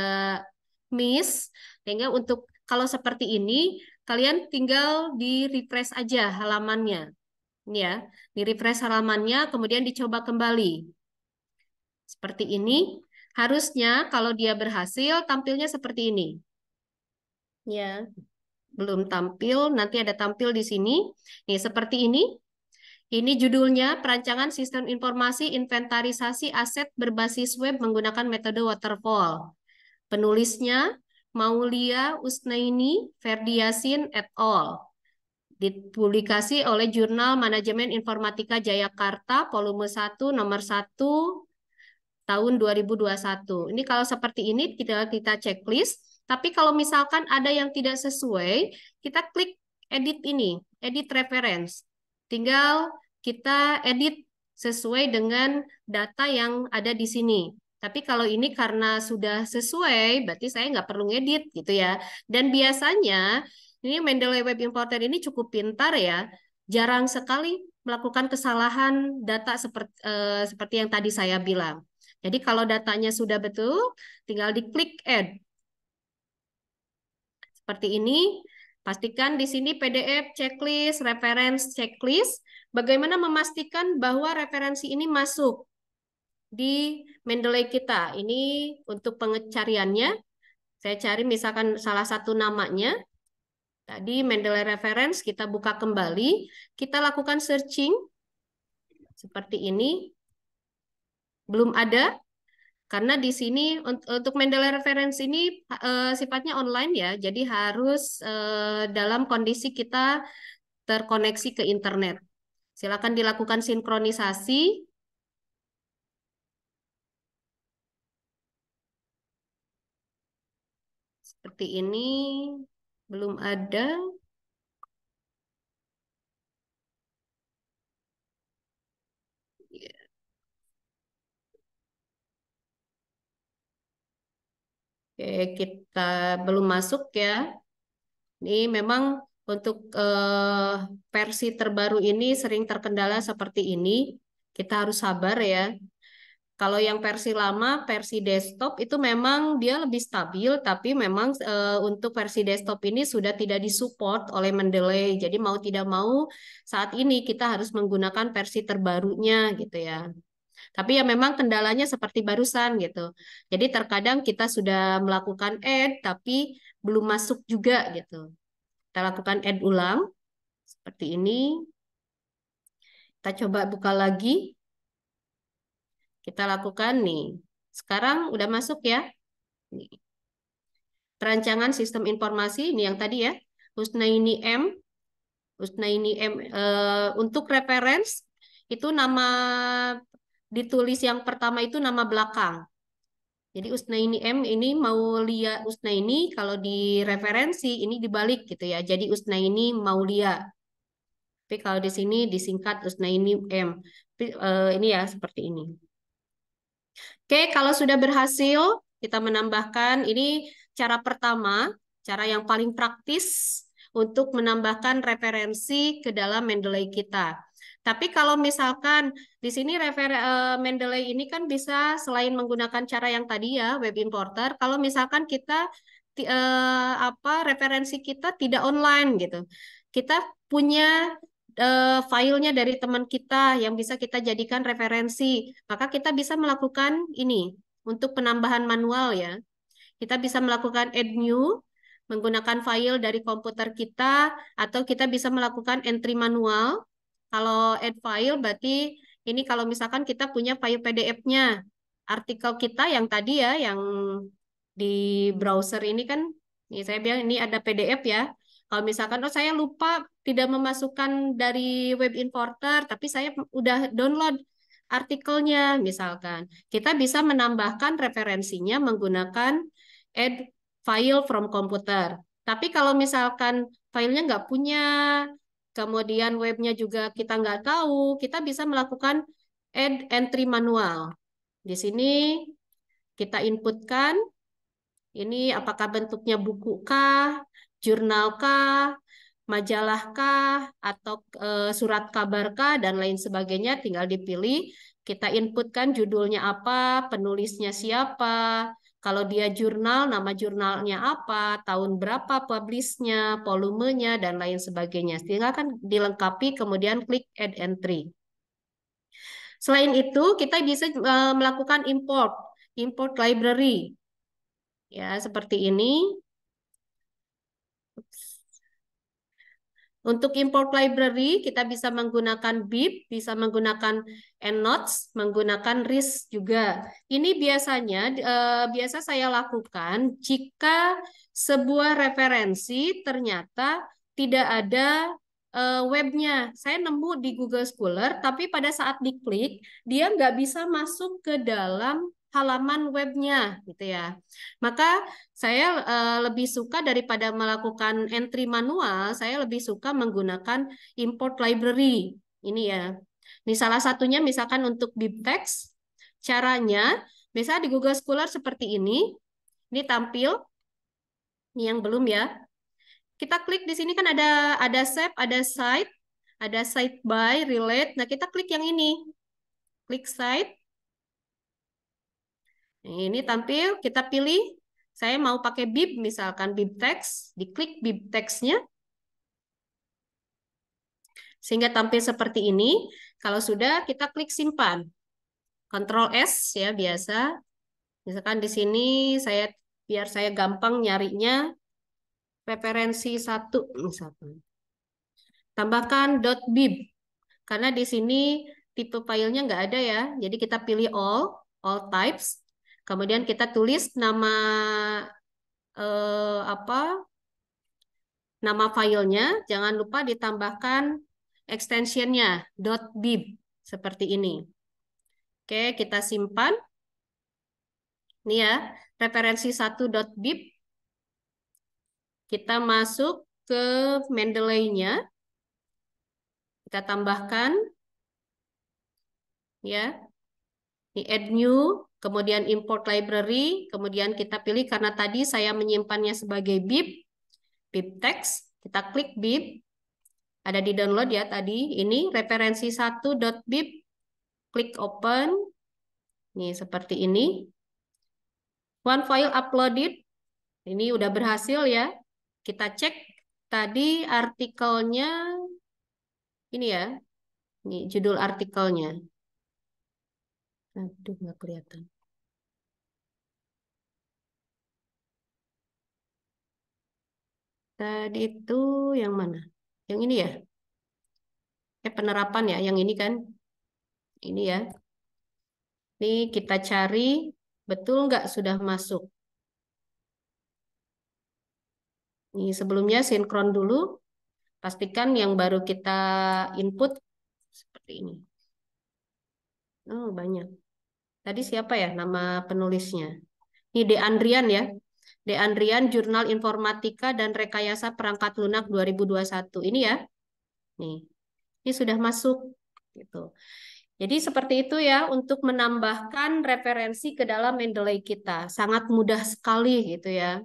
miss. Sehingga untuk kalau seperti ini, kalian tinggal di refresh aja halamannya. Ini ya, di refresh halamannya, kemudian dicoba kembali. Seperti ini. Harusnya kalau dia berhasil, tampilnya seperti ini. Ya, belum tampil, nanti ada tampil di sini. Nih, seperti ini. Ini judulnya, Perancangan Sistem Informasi Inventarisasi Aset Berbasis Web Menggunakan Metode Waterfall. Penulisnya, Maulia Usnaini Ferdiasin et al. Dipublikasi oleh Jurnal Manajemen Informatika Jayakarta, volume 1, nomor 1, tahun 2021. Ini kalau seperti ini kita checklist, tapi kalau misalkan ada yang tidak sesuai, kita klik edit ini, edit reference. Tinggal kita edit sesuai dengan data yang ada di sini. Tapi kalau ini karena sudah sesuai, berarti saya nggak perlu ngedit gitu ya. Dan biasanya, ini Mendeley Web Importer ini cukup pintar ya, jarang sekali melakukan kesalahan data seperti yang tadi saya bilang. Jadi kalau datanya sudah betul, tinggal diklik add. Seperti ini, pastikan di sini PDF checklist, reference checklist. Bagaimana memastikan bahwa referensi ini masuk di Mendeley kita. Ini untuk pencariannya. Saya cari misalkan salah satu namanya. Tadi Mendeley reference, kita buka kembali. Kita lakukan searching. Seperti ini. Belum ada. Karena di sini untuk Mendeley reference ini sifatnya online ya. Jadi harus dalam kondisi kita terkoneksi ke internet. Silakan dilakukan sinkronisasi. Seperti ini, belum ada. Oke, kita belum masuk ya. Ini memang untuk versi terbaru ini sering terkendala seperti ini. Kita harus sabar ya. Kalau yang versi lama, versi desktop itu memang dia lebih stabil, tapi memang untuk versi desktop ini sudah tidak disupport oleh Mendeley. Jadi mau tidak mau saat ini kita harus menggunakan versi terbarunya gitu ya. Tapi ya memang kendalanya seperti barusan gitu. Jadi terkadang kita sudah melakukan add tapi belum masuk juga gitu. Kita lakukan add ulang. Seperti ini. Kita coba buka lagi. Kita lakukan nih. Sekarang udah masuk ya. Nih. Perancangan sistem informasi ini yang tadi ya. Husnaini M. Husnaini M. Untuk reference itu nama ditulis yang pertama itu nama belakang. Jadi Usnaini M ini Maulia Usnaini, kalau di referensi ini dibalik gitu ya. Jadi Usnaini Maulia. Tapi kalau di sini disingkat Usnaini M. Tapi, ini ya seperti ini. Oke, kalau sudah berhasil kita menambahkan ini cara pertama, cara yang paling praktis untuk menambahkan referensi ke dalam Mendeley kita. Tapi kalau misalkan di sini Mendeley ini kan bisa selain menggunakan cara yang tadi ya, web importer, kalau misalkan kita referensi kita tidak online gitu. Kita punya filenya dari teman kita yang bisa kita jadikan referensi, maka kita bisa melakukan ini untuk penambahan manual ya. Kita bisa melakukan add new, menggunakan file dari komputer kita, atau kita bisa melakukan entry manual. Kalau add file berarti ini kalau misalkan kita punya file PDF-nya, artikel kita yang tadi ya, yang di browser ini kan, ini saya bilang ini ada PDF ya. Kalau misalkan, oh saya lupa tidak memasukkan dari web importer, tapi saya udah download artikelnya misalkan. Kita bisa menambahkan referensinya menggunakan add file from komputer. Tapi kalau misalkan filenya nggak punya, kemudian webnya juga kita nggak tahu, kita bisa melakukan add entry manual. Di sini kita inputkan, ini apakah bentuknya buku kah, jurnal kah, majalah kah, atau surat kabar kah, dan lain sebagainya. Tinggal dipilih, kita inputkan judulnya apa, penulisnya siapa, kalau dia jurnal, nama jurnalnya apa, tahun berapa publishnya, volumenya, dan lain sebagainya. Tinggal kan dilengkapi, kemudian klik add entry. Selain itu, kita bisa melakukan import library. Ya, seperti ini. Untuk import library, kita bisa menggunakan bib, bisa menggunakan endnotes, menggunakan RIS juga. Ini biasanya biasa saya lakukan jika sebuah referensi ternyata tidak ada webnya. Saya nemu di Google Scholar, tapi pada saat diklik, dia nggak bisa masuk ke dalam halaman webnya, gitu ya. Maka saya lebih suka daripada melakukan entry manual, saya lebih suka menggunakan import library. Ini ya. Ini salah satunya misalkan untuk BibTeX. Caranya, misalnya di Google Scholar seperti ini. Ini tampil. Ini yang belum ya. Kita klik di sini kan ada save, ada site by, relate. Nah, kita klik yang ini. Klik site. Ini tampil, kita pilih. Saya mau pakai bib, misalkan BibTeX. Diklik BibTeX-nya. Sehingga tampil seperti ini. Kalau sudah, kita klik simpan. Ctrl S ya biasa. Misalkan di sini biar saya gampang nyarinya, referensi 1 misalkan. Tambahkan .bib. Karena di sini tipe filenya nggak ada ya. Jadi kita pilih all types. Kemudian kita tulis nama nama filenya. Jangan lupa ditambahkan extensionnya .bib seperti ini. Oke, kita simpan. Ini ya, referensi 1.bib. Kita masuk ke Mendeley-nya. Kita tambahkan. Ya. Ini add new, kemudian import library, kemudian kita pilih karena tadi saya menyimpannya sebagai bib, BibTeX. Kita klik bib. Ada di download ya tadi. Ini referensi 1.bib. Klik open. Ini seperti ini. One file uploaded. Ini udah berhasil ya. Kita cek tadi artikelnya. Ini ya. Ini judul artikelnya. Aduh, nggak kelihatan. Tadi itu yang mana? Yang ini ya? Penerapan ya, yang ini kan. Ini ya. Ini kita cari, betul nggak sudah masuk. Ini sebelumnya sinkron dulu. Pastikan yang baru kita input seperti ini. Oh, banyak. Tadi siapa ya nama penulisnya? Ini De Andrian ya. De Andrian, Jurnal Informatika dan Rekayasa Perangkat Lunak 2021. Ini ya. Nih. Ini sudah masuk gitu. Jadi seperti itu ya untuk menambahkan referensi ke dalam Mendeley kita. Sangat mudah sekali gitu ya.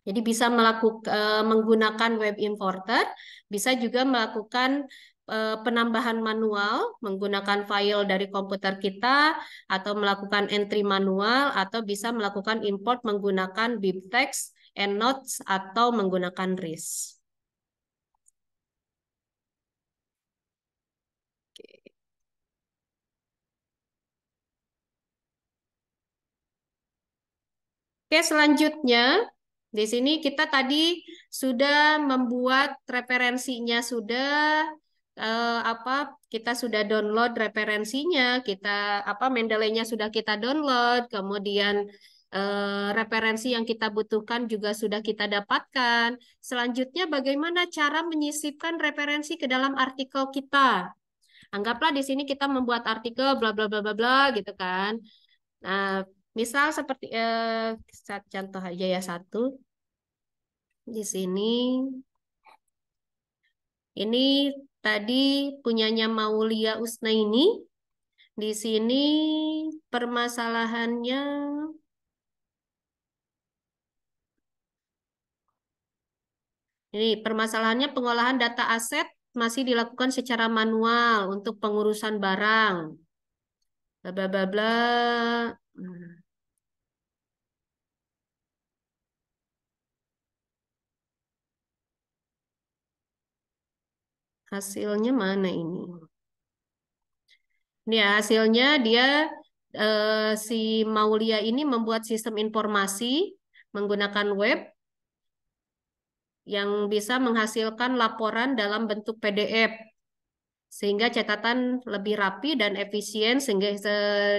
Jadi bisa menggunakan web importer, bisa juga melakukan penambahan manual menggunakan file dari komputer kita atau melakukan entry manual atau bisa melakukan import menggunakan BibTeX, EndNote atau menggunakan RIS. Oke, selanjutnya di sini kita tadi sudah membuat referensinya apa kita sudah download referensinya, kita Mendeley-nya sudah kita download, kemudian referensi yang kita butuhkan juga sudah kita dapatkan. Selanjutnya bagaimana cara menyisipkan referensi ke dalam artikel kita? Anggaplah di sini kita membuat artikel bla bla bla bla bla gitu kan. Nah, misal seperti contoh aja ya satu di sini. Ini tadi punyanya Maulia Usnaini. Di sini permasalahannya pengolahan data aset masih dilakukan secara manual untuk pengurusan barang. Bla bla bla bla. Hasilnya mana ini? Ini ya, hasilnya dia si Maulia ini membuat sistem informasi menggunakan web yang bisa menghasilkan laporan dalam bentuk PDF sehingga catatan lebih rapi dan efisien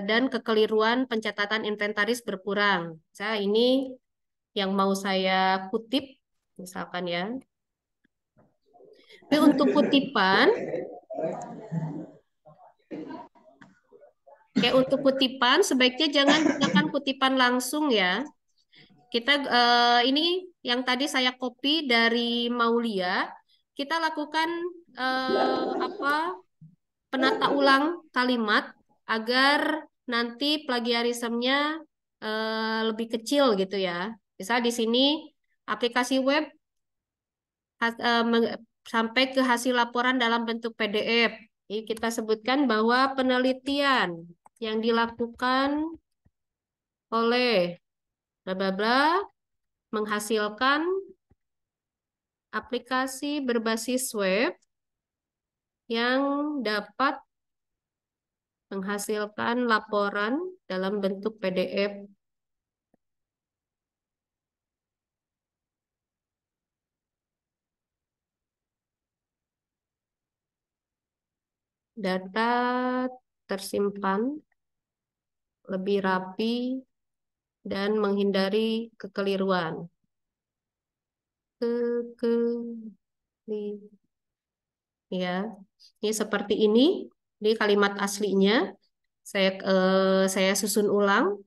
dan kekeliruan pencatatan inventaris berkurang. Ini yang mau saya kutip misalkan ya. Tapi untuk kutipan untuk kutipan sebaiknya jangan gunakan kutipan langsung ya. Kita ini yang tadi saya copy dari Maulia, kita lakukan penata ulang kalimat agar nanti plagiarismenya lebih kecil gitu ya. Misal di sini aplikasi web sampai ke hasil laporan dalam bentuk PDF. Jadi kita sebutkan bahwa penelitian yang dilakukan oleh bla bla bla menghasilkan aplikasi berbasis web yang dapat menghasilkan laporan dalam bentuk PDF data tersimpan lebih rapi dan menghindari kekeliruan. Ya, ini seperti ini di kalimat aslinya. Saya susun ulang.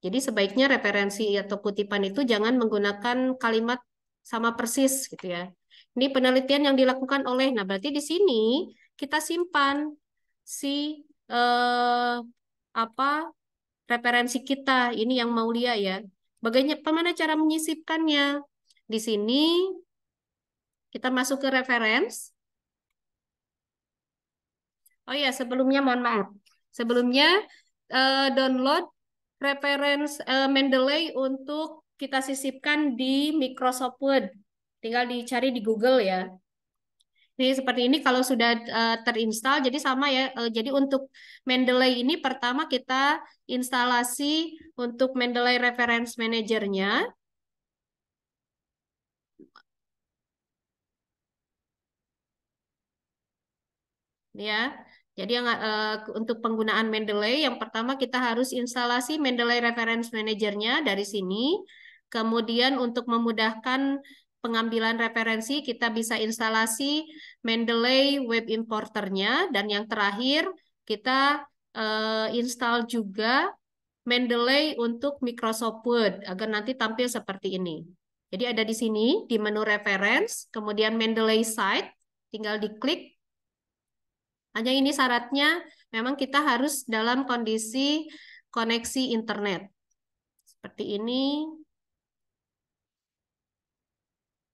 Jadi sebaiknya referensi atau kutipan itu jangan menggunakan kalimat sama persis gitu ya. Ini penelitian yang dilakukan oleh. Nah, berarti di sini kita simpan si referensi kita. Ini yang Maulia ya. Bagaimana cara menyisipkannya? Di sini kita masuk ke reference. Oh ya, sebelumnya mohon maaf. Sebelumnya download reference Mendeley untuk kita sisipkan di Microsoft Word. Tinggal dicari di Google ya. Ini seperti ini kalau sudah terinstall, jadi sama ya. Jadi untuk Mendeley ini pertama kita instalasi untuk Mendeley Reference Manager-nya. ya. Jadi untuk penggunaan Mendeley, yang pertama kita harus instalasi Mendeley Reference Manager-nya dari sini. Kemudian untuk memudahkan pengambilan referensi, kita bisa instalasi Mendeley Web Importer-nya. Dan yang terakhir, kita install juga Mendeley untuk Microsoft Word agar nanti tampil seperti ini. Jadi ada di sini di menu reference, kemudian Mendeley Site, tinggal diklik. Hanya ini syaratnya, memang kita harus dalam kondisi koneksi internet. Seperti ini.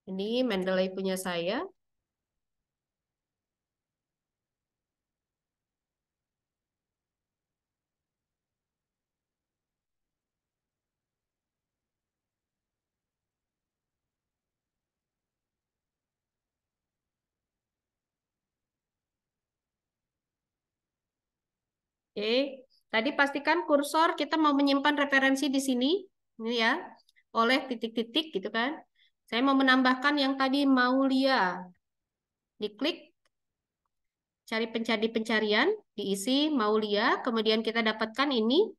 Ini Mendeley punya saya. Oke, tadi pastikan kursor kita mau menyimpan referensi di sini, ini ya, oleh titik-titik gitu kan. Saya mau menambahkan yang tadi Maulia. Diklik, cari pencarian, diisi Maulia, kemudian kita dapatkan ini.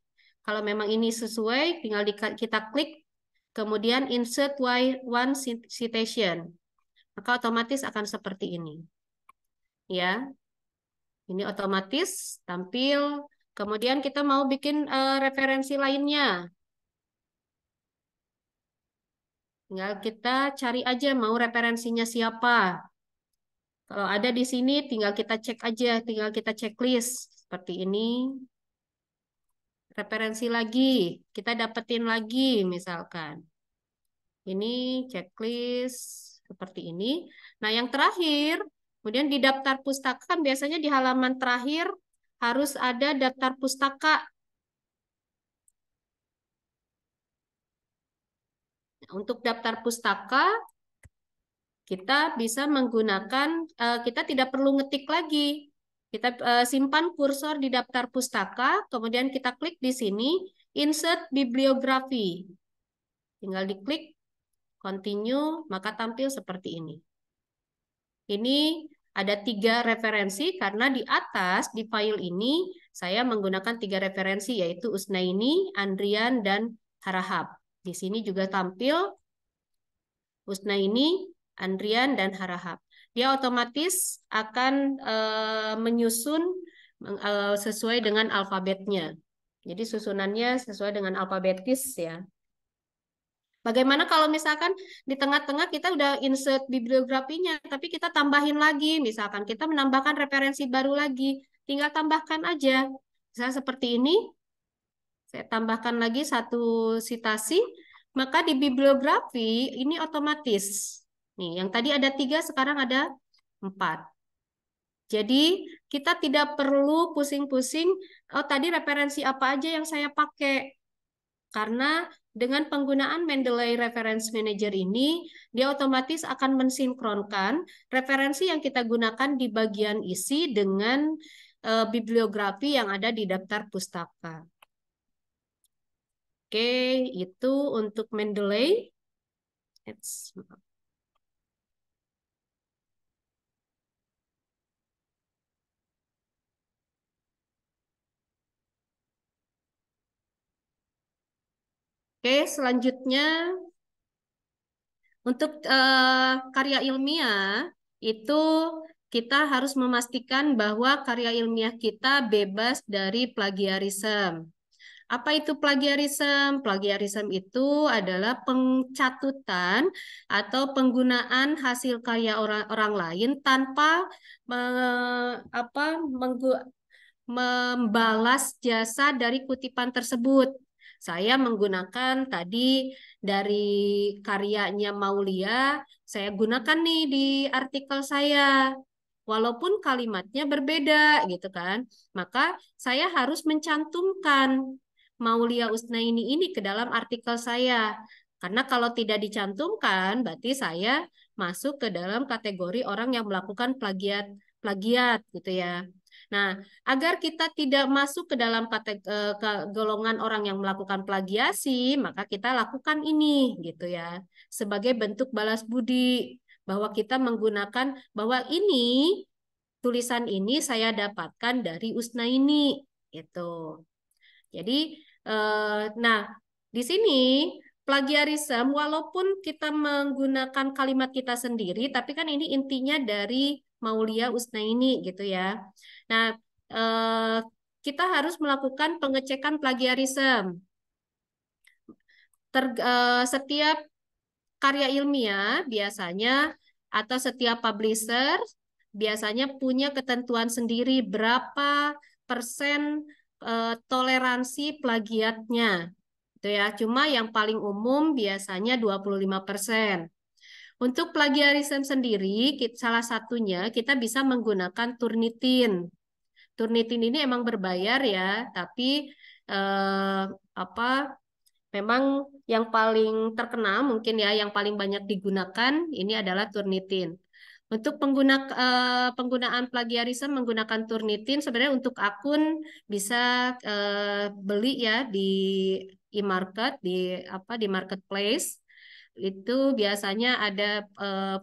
Kalau memang ini sesuai, tinggal kita klik, kemudian insert one citation. Maka otomatis akan seperti ini. Ya, ini otomatis tampil. Kemudian kita mau bikin referensi lainnya. Tinggal kita cari aja mau referensinya siapa. Kalau ada di sini tinggal kita cek aja, tinggal kita checklist. Seperti ini. Referensi lagi, kita dapetin lagi misalkan. Ini checklist seperti ini. Nah yang terakhir, kemudian di daftar pustaka kan biasanya di halaman terakhir harus ada daftar pustaka. Untuk daftar pustaka, kita bisa menggunakan, kita tidak perlu ngetik lagi. Kita simpan kursor di daftar pustaka, kemudian kita klik di sini, insert bibliografi. Tinggal diklik, continue, maka tampil seperti ini. Ini ada 3 referensi, karena di atas, di file ini, saya menggunakan 3 referensi, yaitu Usnaini, Andrian, dan Harahap. Di sini juga tampil Usnaini, Andrian, dan Harahap. Dia otomatis akan menyusun sesuai dengan alfabetnya. Jadi susunannya sesuai dengan alfabetis ya. Bagaimana kalau misalkan di tengah-tengah kita udah insert bibliografinya, tapi kita tambahin lagi, misalkan kita menambahkan referensi baru lagi, tinggal tambahkan aja. Misalnya seperti ini, saya tambahkan lagi 1 citasi, maka di bibliografi ini otomatis. Nih, yang tadi ada 3, sekarang ada 4. Jadi kita tidak perlu pusing-pusing, oh tadi referensi apa aja yang saya pakai. Karena dengan penggunaan Mendeley Reference Manager ini, dia otomatis akan mensinkronkan referensi yang kita gunakan di bagian isi dengan bibliografi yang ada di daftar pustaka. Oke, itu untuk Mendeley. Oke, selanjutnya untuk karya ilmiah itu kita harus memastikan bahwa karya ilmiah kita bebas dari plagiarisme. Apa itu plagiarisme? Plagiarisme itu adalah pencatutan atau penggunaan hasil karya orang lain tanpa membalas jasa dari kutipan tersebut. Saya menggunakan tadi dari karyanya Maulia, saya gunakan nih di artikel saya. Walaupun kalimatnya berbeda gitu kan. Maka saya harus mencantumkan Maulia Usnaini ini ke dalam artikel saya. Karena kalau tidak dicantumkan, berarti saya masuk ke dalam kategori orang yang melakukan plagiat gitu ya. Nah, agar kita tidak masuk ke dalam golongan orang yang melakukan plagiasi, maka kita lakukan ini gitu ya. Sebagai bentuk balas budi bahwa kita menggunakan bahwa ini tulisan ini saya dapatkan dari Usnaini gitu. Jadi nah di sini plagiarisme walaupun kita menggunakan kalimat kita sendiri tapi kan ini intinya dari Maulia Usnaini gitu ya. Nah, kita harus melakukan pengecekan plagiarisme. Setiap karya ilmiah biasanya atau setiap publisher biasanya punya ketentuan sendiri berapa persen toleransi plagiatnya. Itu ya. Cuma yang paling umum biasanya 25%. Untuk plagiarisme sendiri, salah satunya kita bisa menggunakan Turnitin. Turnitin ini emang berbayar ya, tapi apa memang yang paling terkenal mungkin ya, yang paling banyak digunakan ini adalah Turnitin. Untuk penggunaan plagiarisme menggunakan Turnitin sebenarnya untuk akun bisa beli ya di e-market di marketplace. Itu biasanya ada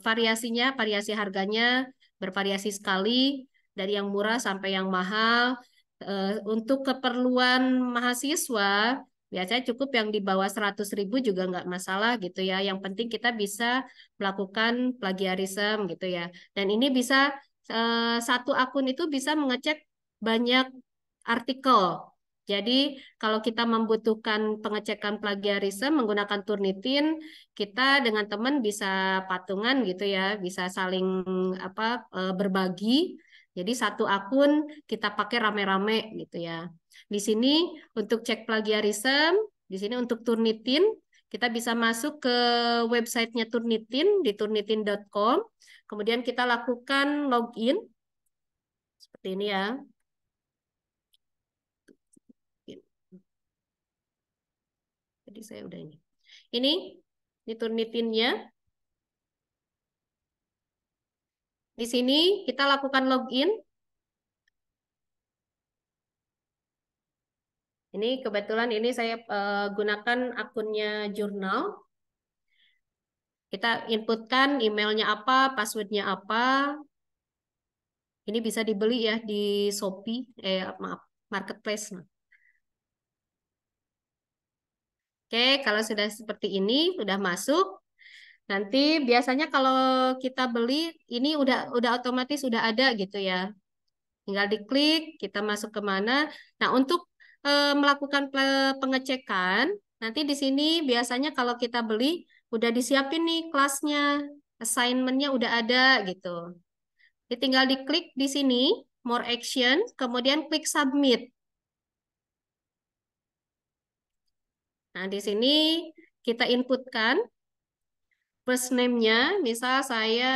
variasi harganya bervariasi sekali dari yang murah sampai yang mahal. Untuk keperluan mahasiswa biasanya cukup yang di bawah 100.000 juga nggak masalah gitu ya. Yang penting kita bisa melakukan plagiarisme gitu ya. Dan ini bisa satu akun itu bisa mengecek banyak artikel. Jadi kalau kita membutuhkan pengecekan plagiarisme menggunakan Turnitin, kita dengan teman bisa patungan gitu ya, bisa saling berbagi. Jadi satu akun kita pakai rame-rame gitu ya. Di sini untuk cek plagiarisme, di sini untuk Turnitin, kita bisa masuk ke websitenya Turnitin di turnitin.com. Kemudian kita lakukan login seperti ini ya. Jadi saya udah ini. Ini Turnitinnya. Di sini kita lakukan login. Ini kebetulan ini saya gunakan akunnya jurnal. Kita inputkan emailnya apa, passwordnya apa. Ini bisa dibeli ya di Shopee, maaf, Marketplace. Oke, kalau sudah seperti ini, udah masuk. Nanti biasanya kalau kita beli, ini udah otomatis udah ada gitu ya. Tinggal diklik, kita masuk ke mana. Nah, untuk melakukan pengecekan, nanti di sini biasanya kalau kita beli, udah disiapin nih kelasnya, assignment-nya udah ada gitu. Jadi tinggal diklik di sini, more action, kemudian klik submit. Nah, di sini kita inputkan first name-nya, misal saya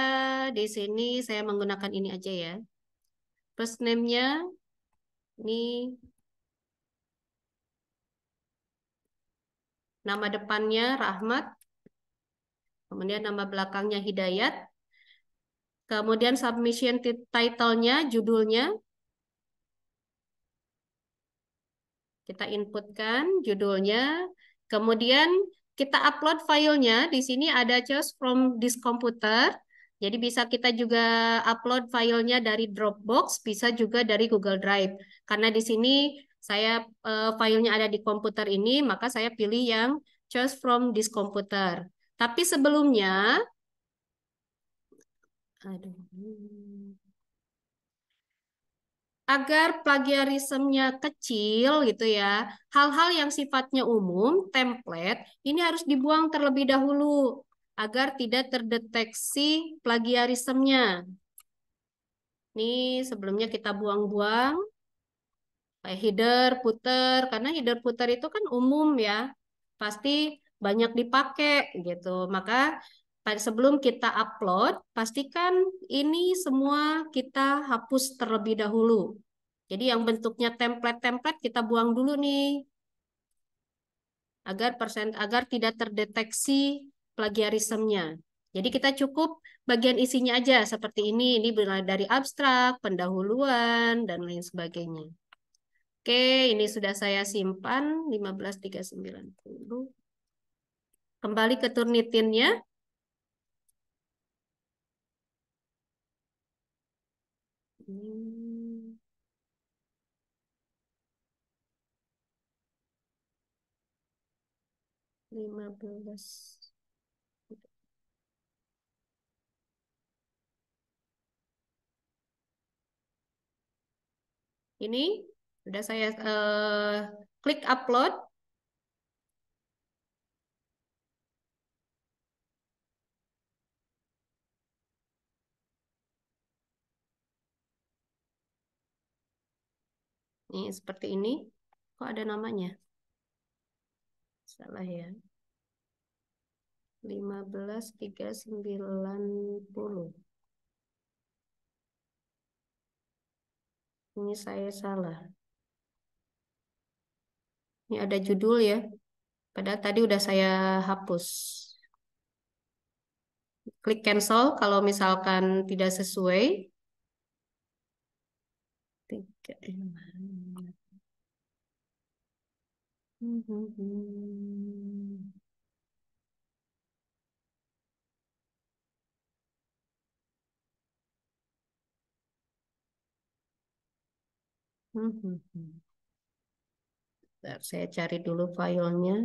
di sini saya menggunakan ini aja ya. First name-nya ini nama depannya Rahmat, kemudian nama belakangnya Hidayat, kemudian submission title-nya, judulnya, kita inputkan judulnya, kemudian kita upload filenya. Di sini ada choose from this computer, jadi bisa kita juga upload filenya dari Dropbox, bisa juga dari Google Drive. Karena di sini saya filenya ada di komputer ini, maka saya pilih yang choose from this computer. Tapi sebelumnya, agar plagiarismenya kecil gitu ya, hal-hal yang sifatnya umum, template, ini harus dibuang terlebih dahulu agar tidak terdeteksi plagiarismenya. Ini sebelumnya kita buang-buang. Kayak header, footer, karena header footer itu kan umum ya, pasti banyak dipakai gitu. Maka sebelum kita upload, pastikan ini semua kita hapus terlebih dahulu. Jadi yang bentuknya template-template kita buang dulu nih, agar tidak terdeteksi plagiarismenya. Jadi kita cukup bagian isinya aja seperti ini. Ini dari abstrak, pendahuluan, dan lain sebagainya. Oke, ini sudah saya simpan 15.390. Kembali ke Turnitinnya. Ini 15. Ini udah saya klik upload. Nih seperti ini. Kok ada namanya? Salah ya. 15.390. Ini saya salah. Ini ada judul ya. Padahal tadi udah saya hapus. Klik cancel kalau misalkan tidak sesuai. 3. Bentar, saya cari dulu filenya.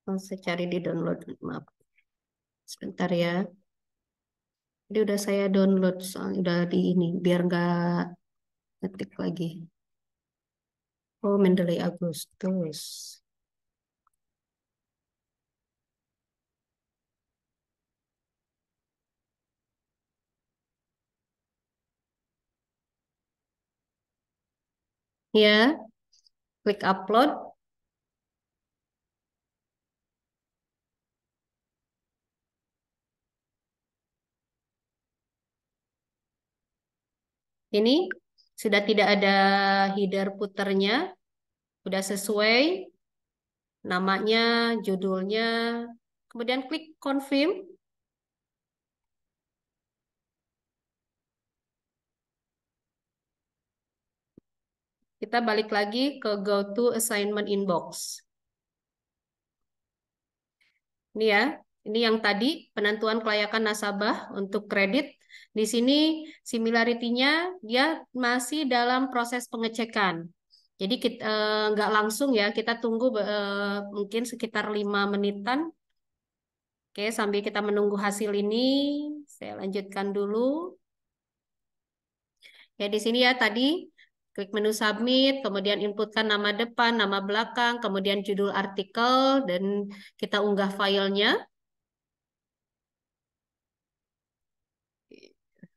Saya cari di download, maaf. Sebentar ya. Jadi udah saya download, soalnya udah di ini, biar nggak ngetik lagi. Oh, Mendeley Agustus. Ya, klik upload. Ini sudah tidak ada header puternya, sudah sesuai namanya, judulnya. Kemudian klik confirm. Kita balik lagi ke go to assignment inbox. Ini ya, ini yang tadi penentuan kelayakan nasabah untuk kredit. Di sini similarity-nya dia masih dalam proses pengecekan. Jadi kita nggak langsung ya, kita tunggu mungkin sekitar 5 menitan. Oke, sambil kita menunggu hasil ini, saya lanjutkan dulu. Ya, di sini ya tadi klik menu submit, kemudian inputkan nama depan, nama belakang, kemudian judul artikel, dan kita unggah filenya.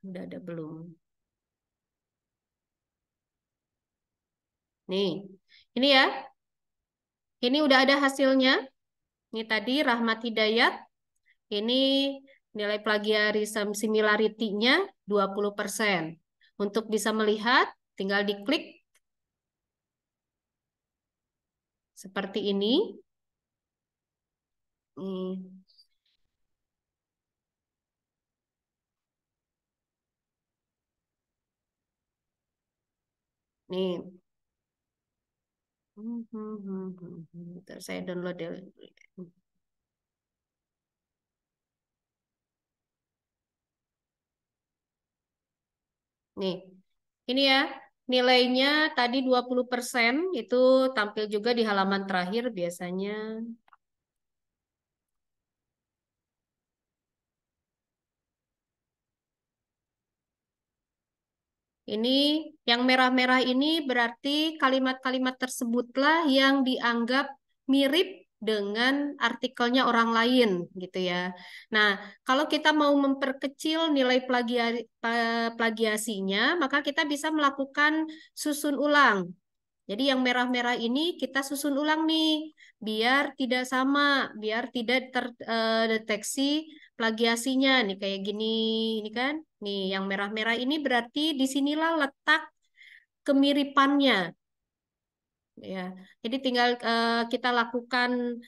Udah ada belum? Nih, ini ya. Ini udah ada hasilnya. Ini tadi Rahmat Hidayat. Ini nilai plagiarism similarity-nya 20%. Untuk bisa melihat, tinggal diklik seperti ini. Nih. Bentar, saya download dulu. Nih, ini ya, nilainya tadi 20% itu tampil juga di halaman terakhir biasanya. Ini yang merah-merah ini berarti kalimat-kalimat tersebutlah yang dianggap mirip dengan artikelnya orang lain gitu ya. Nah, kalau kita mau memperkecil nilai plagiasinya, maka kita bisa melakukan susun ulang. Jadi yang merah-merah ini kita susun ulang nih, biar tidak sama, biar tidak terdeteksi plagiasinya. Nih kayak gini, ini kan. Nih yang merah-merah ini berarti disinilah letak kemiripannya. Ya, jadi tinggal kita lakukan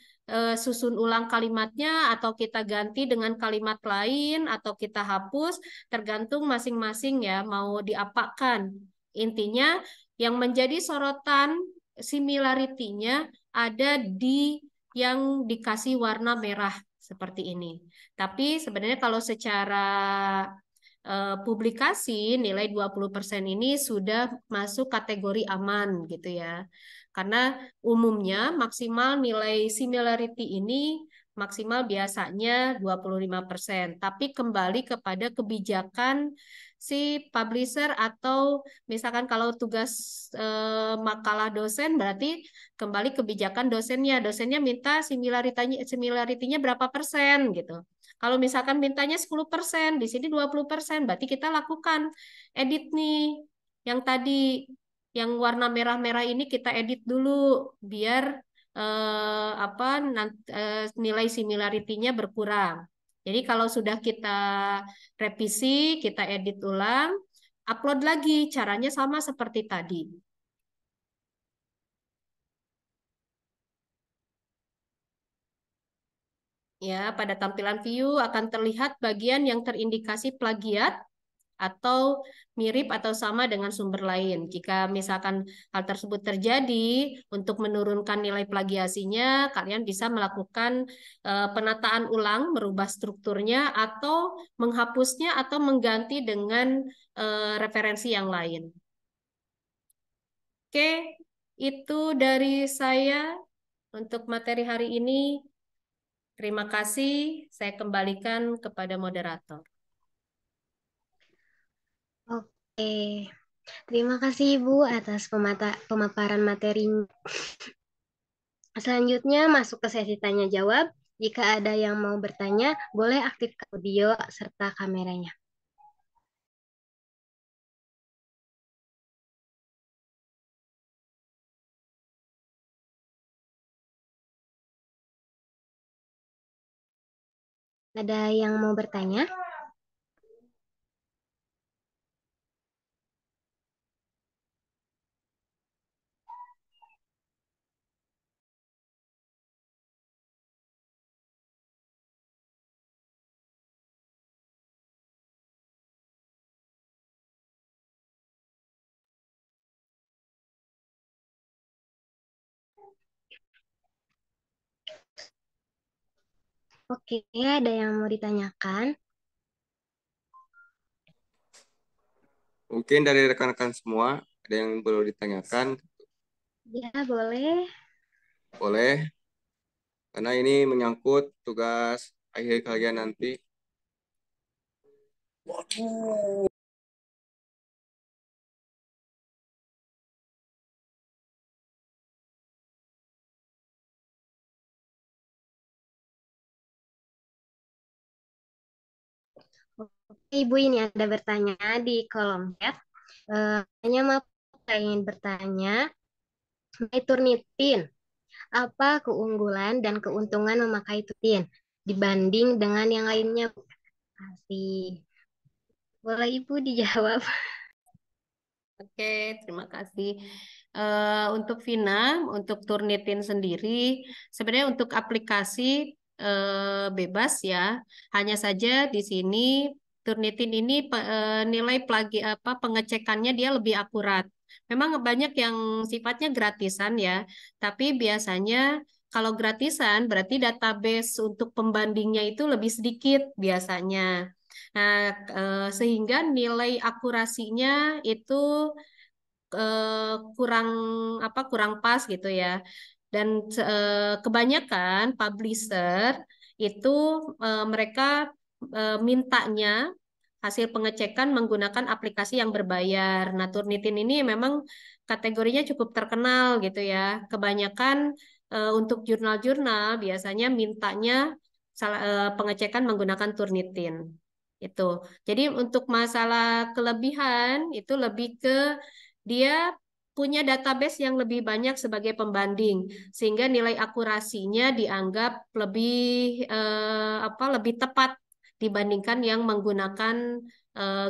susun ulang kalimatnya atau kita ganti dengan kalimat lain atau kita hapus tergantung masing-masing ya mau diapakan. Intinya yang menjadi sorotan similarity-nya ada di yang dikasih warna merah seperti ini. Tapi sebenarnya kalau secara publikasi nilai 20% ini sudah masuk kategori aman gitu ya. Karena umumnya maksimal nilai similarity ini maksimal biasanya 25%. Tapi kembali kepada kebijakan si publisher atau misalkan kalau tugas makalah dosen berarti kembali kebijakan dosennya. Dosennya minta similarity-nya berapa persen gitu. Kalau misalkan mintanya 10%, di sini 20%, berarti kita lakukan edit nih. Yang tadi, yang warna merah-merah ini kita edit dulu biar nilai similarity-nya berkurang. Jadi kalau sudah kita revisi, kita edit ulang, upload lagi. Caranya sama seperti tadi. Ya, pada tampilan view akan terlihat bagian yang terindikasi plagiat atau mirip atau sama dengan sumber lain. Jika misalkan hal tersebut terjadi, untuk menurunkan nilai plagiasinya, kalian bisa melakukan penataan ulang, merubah strukturnya, atau menghapusnya atau mengganti dengan referensi yang lain. Oke, itu dari saya untuk materi hari ini. Terima kasih, saya kembalikan kepada moderator. Oke, terima kasih Ibu atas pemaparan materinya. Selanjutnya masuk ke sesi tanya jawab. Jika ada yang mau bertanya, boleh aktifkan audio serta kameranya. Ada yang mau bertanya? Oke, ada yang mau ditanyakan? Mungkin dari rekan-rekan semua ada yang perlu ditanyakan, Ya, boleh. boleh. Karena ini menyangkut tugas akhir kalian nanti. Oke, Ibu ini ada bertanya di kolom chat. Hanya mau ingin bertanya, mengenai Turnitin, apa keunggulan dan keuntungan memakai Turnitin dibanding dengan yang lainnya? Kasih. Boleh Ibu dijawab? Oke, terima kasih. Untuk Vina, untuk Turnitin sendiri, sebenarnya untuk aplikasi bebas ya. Hanya saja di sini Turnitin ini nilai pengecekannya dia lebih akurat. Memang banyak yang sifatnya gratisan ya, tapi biasanya kalau gratisan berarti database untuk pembandingnya itu lebih sedikit biasanya. Nah, sehingga nilai akurasinya itu kurang kurang pas gitu ya. Dan kebanyakan publisher itu mereka mintanya hasil pengecekan menggunakan aplikasi yang berbayar. Nah, Turnitin ini memang kategorinya cukup terkenal gitu ya. Kebanyakan untuk jurnal-jurnal biasanya mintanya pengecekan menggunakan Turnitin. Itu. Jadi untuk masalah kelebihan itu lebih ke dia punya database yang lebih banyak sebagai pembanding, sehingga nilai akurasinya dianggap lebih lebih tepat dibandingkan yang menggunakan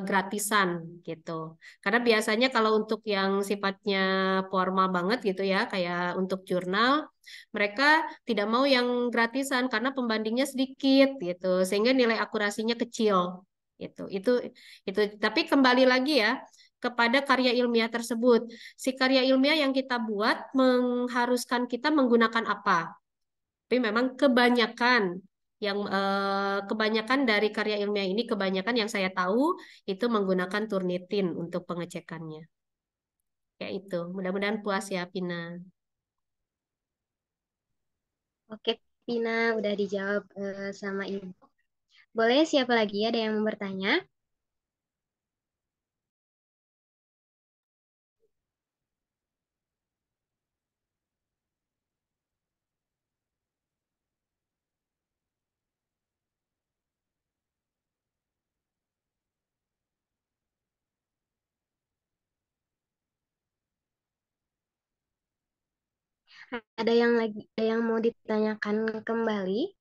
gratisan gitu. Karena biasanya kalau untuk yang sifatnya formal banget gitu ya, kayak untuk jurnal, mereka tidak mau yang gratisan karena pembandingnya sedikit gitu, sehingga nilai akurasinya kecil gitu. Itu tapi kembali lagi ya kepada karya ilmiah tersebut. Si karya ilmiah yang kita buat mengharuskan kita menggunakan apa? Tapi memang kebanyakan dari karya ilmiah ini kebanyakan yang saya tahu itu menggunakan Turnitin untuk pengecekannya. Ya itu. Mudah-mudahan puas ya, Pina. Oke, Pina udah dijawab sama Ibu. Boleh siapa lagi ada yang mau bertanya? Ada yang mau ditanyakan kembali?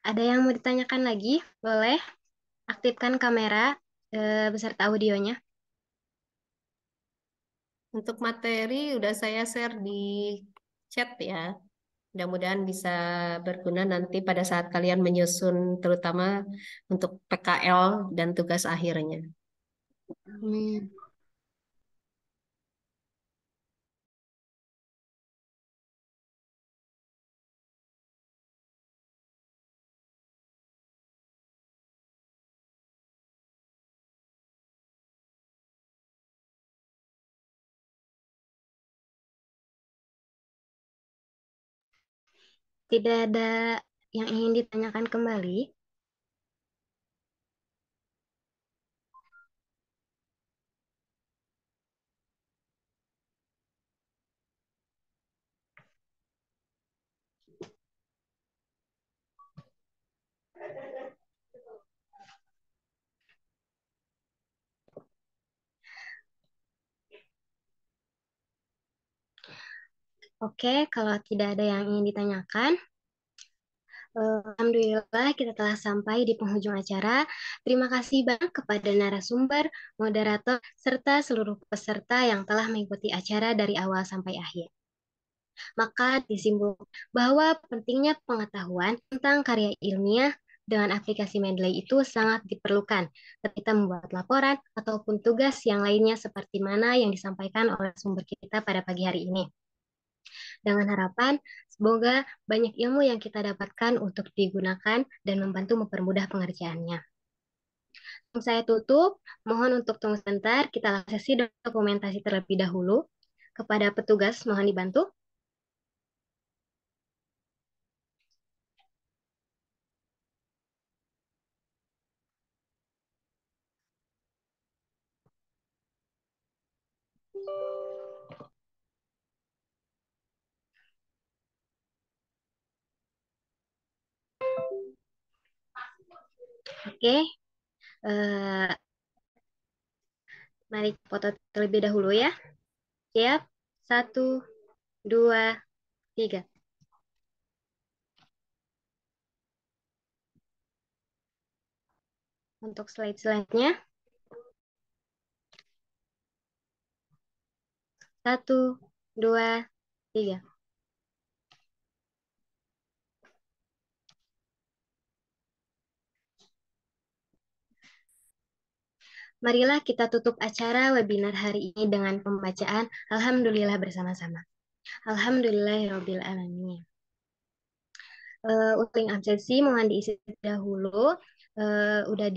Ada yang mau ditanyakan lagi? Boleh aktifkan kamera beserta audionya. Untuk materi udah saya share di chat ya. Mudah-mudahan bisa berguna nanti pada saat kalian menyusun terutama untuk PKL dan tugas akhirnya. Amin. Tidak ada yang ingin ditanyakan kembali. Oke, kalau tidak ada yang ingin ditanyakan, alhamdulillah kita telah sampai di penghujung acara. Terima kasih banyak kepada narasumber, moderator, serta seluruh peserta yang telah mengikuti acara dari awal sampai akhir. Maka disimpulkan bahwa pentingnya pengetahuan tentang karya ilmiah dengan aplikasi Mendeley itu sangat diperlukan ketika kita membuat laporan ataupun tugas yang lainnya seperti mana yang disampaikan oleh sumber kita pada pagi hari ini. Dengan harapan, semoga banyak ilmu yang kita dapatkan untuk digunakan dan membantu mempermudah pengerjaannya. Saya tutup, mohon untuk tunggu sebentar, kita sesi dokumentasi terlebih dahulu. Kepada petugas, mohon dibantu. Oke, mari foto terlebih dahulu ya. Siap? 1, 2, 3. Untuk slide-selanjutnya. 1, 2, 3. Marilah kita tutup acara webinar hari ini dengan pembacaan Alhamdulillah bersama-sama. Alhamdulillahirrabbilalamin. ulang absensi mohon diisi dahulu. Udah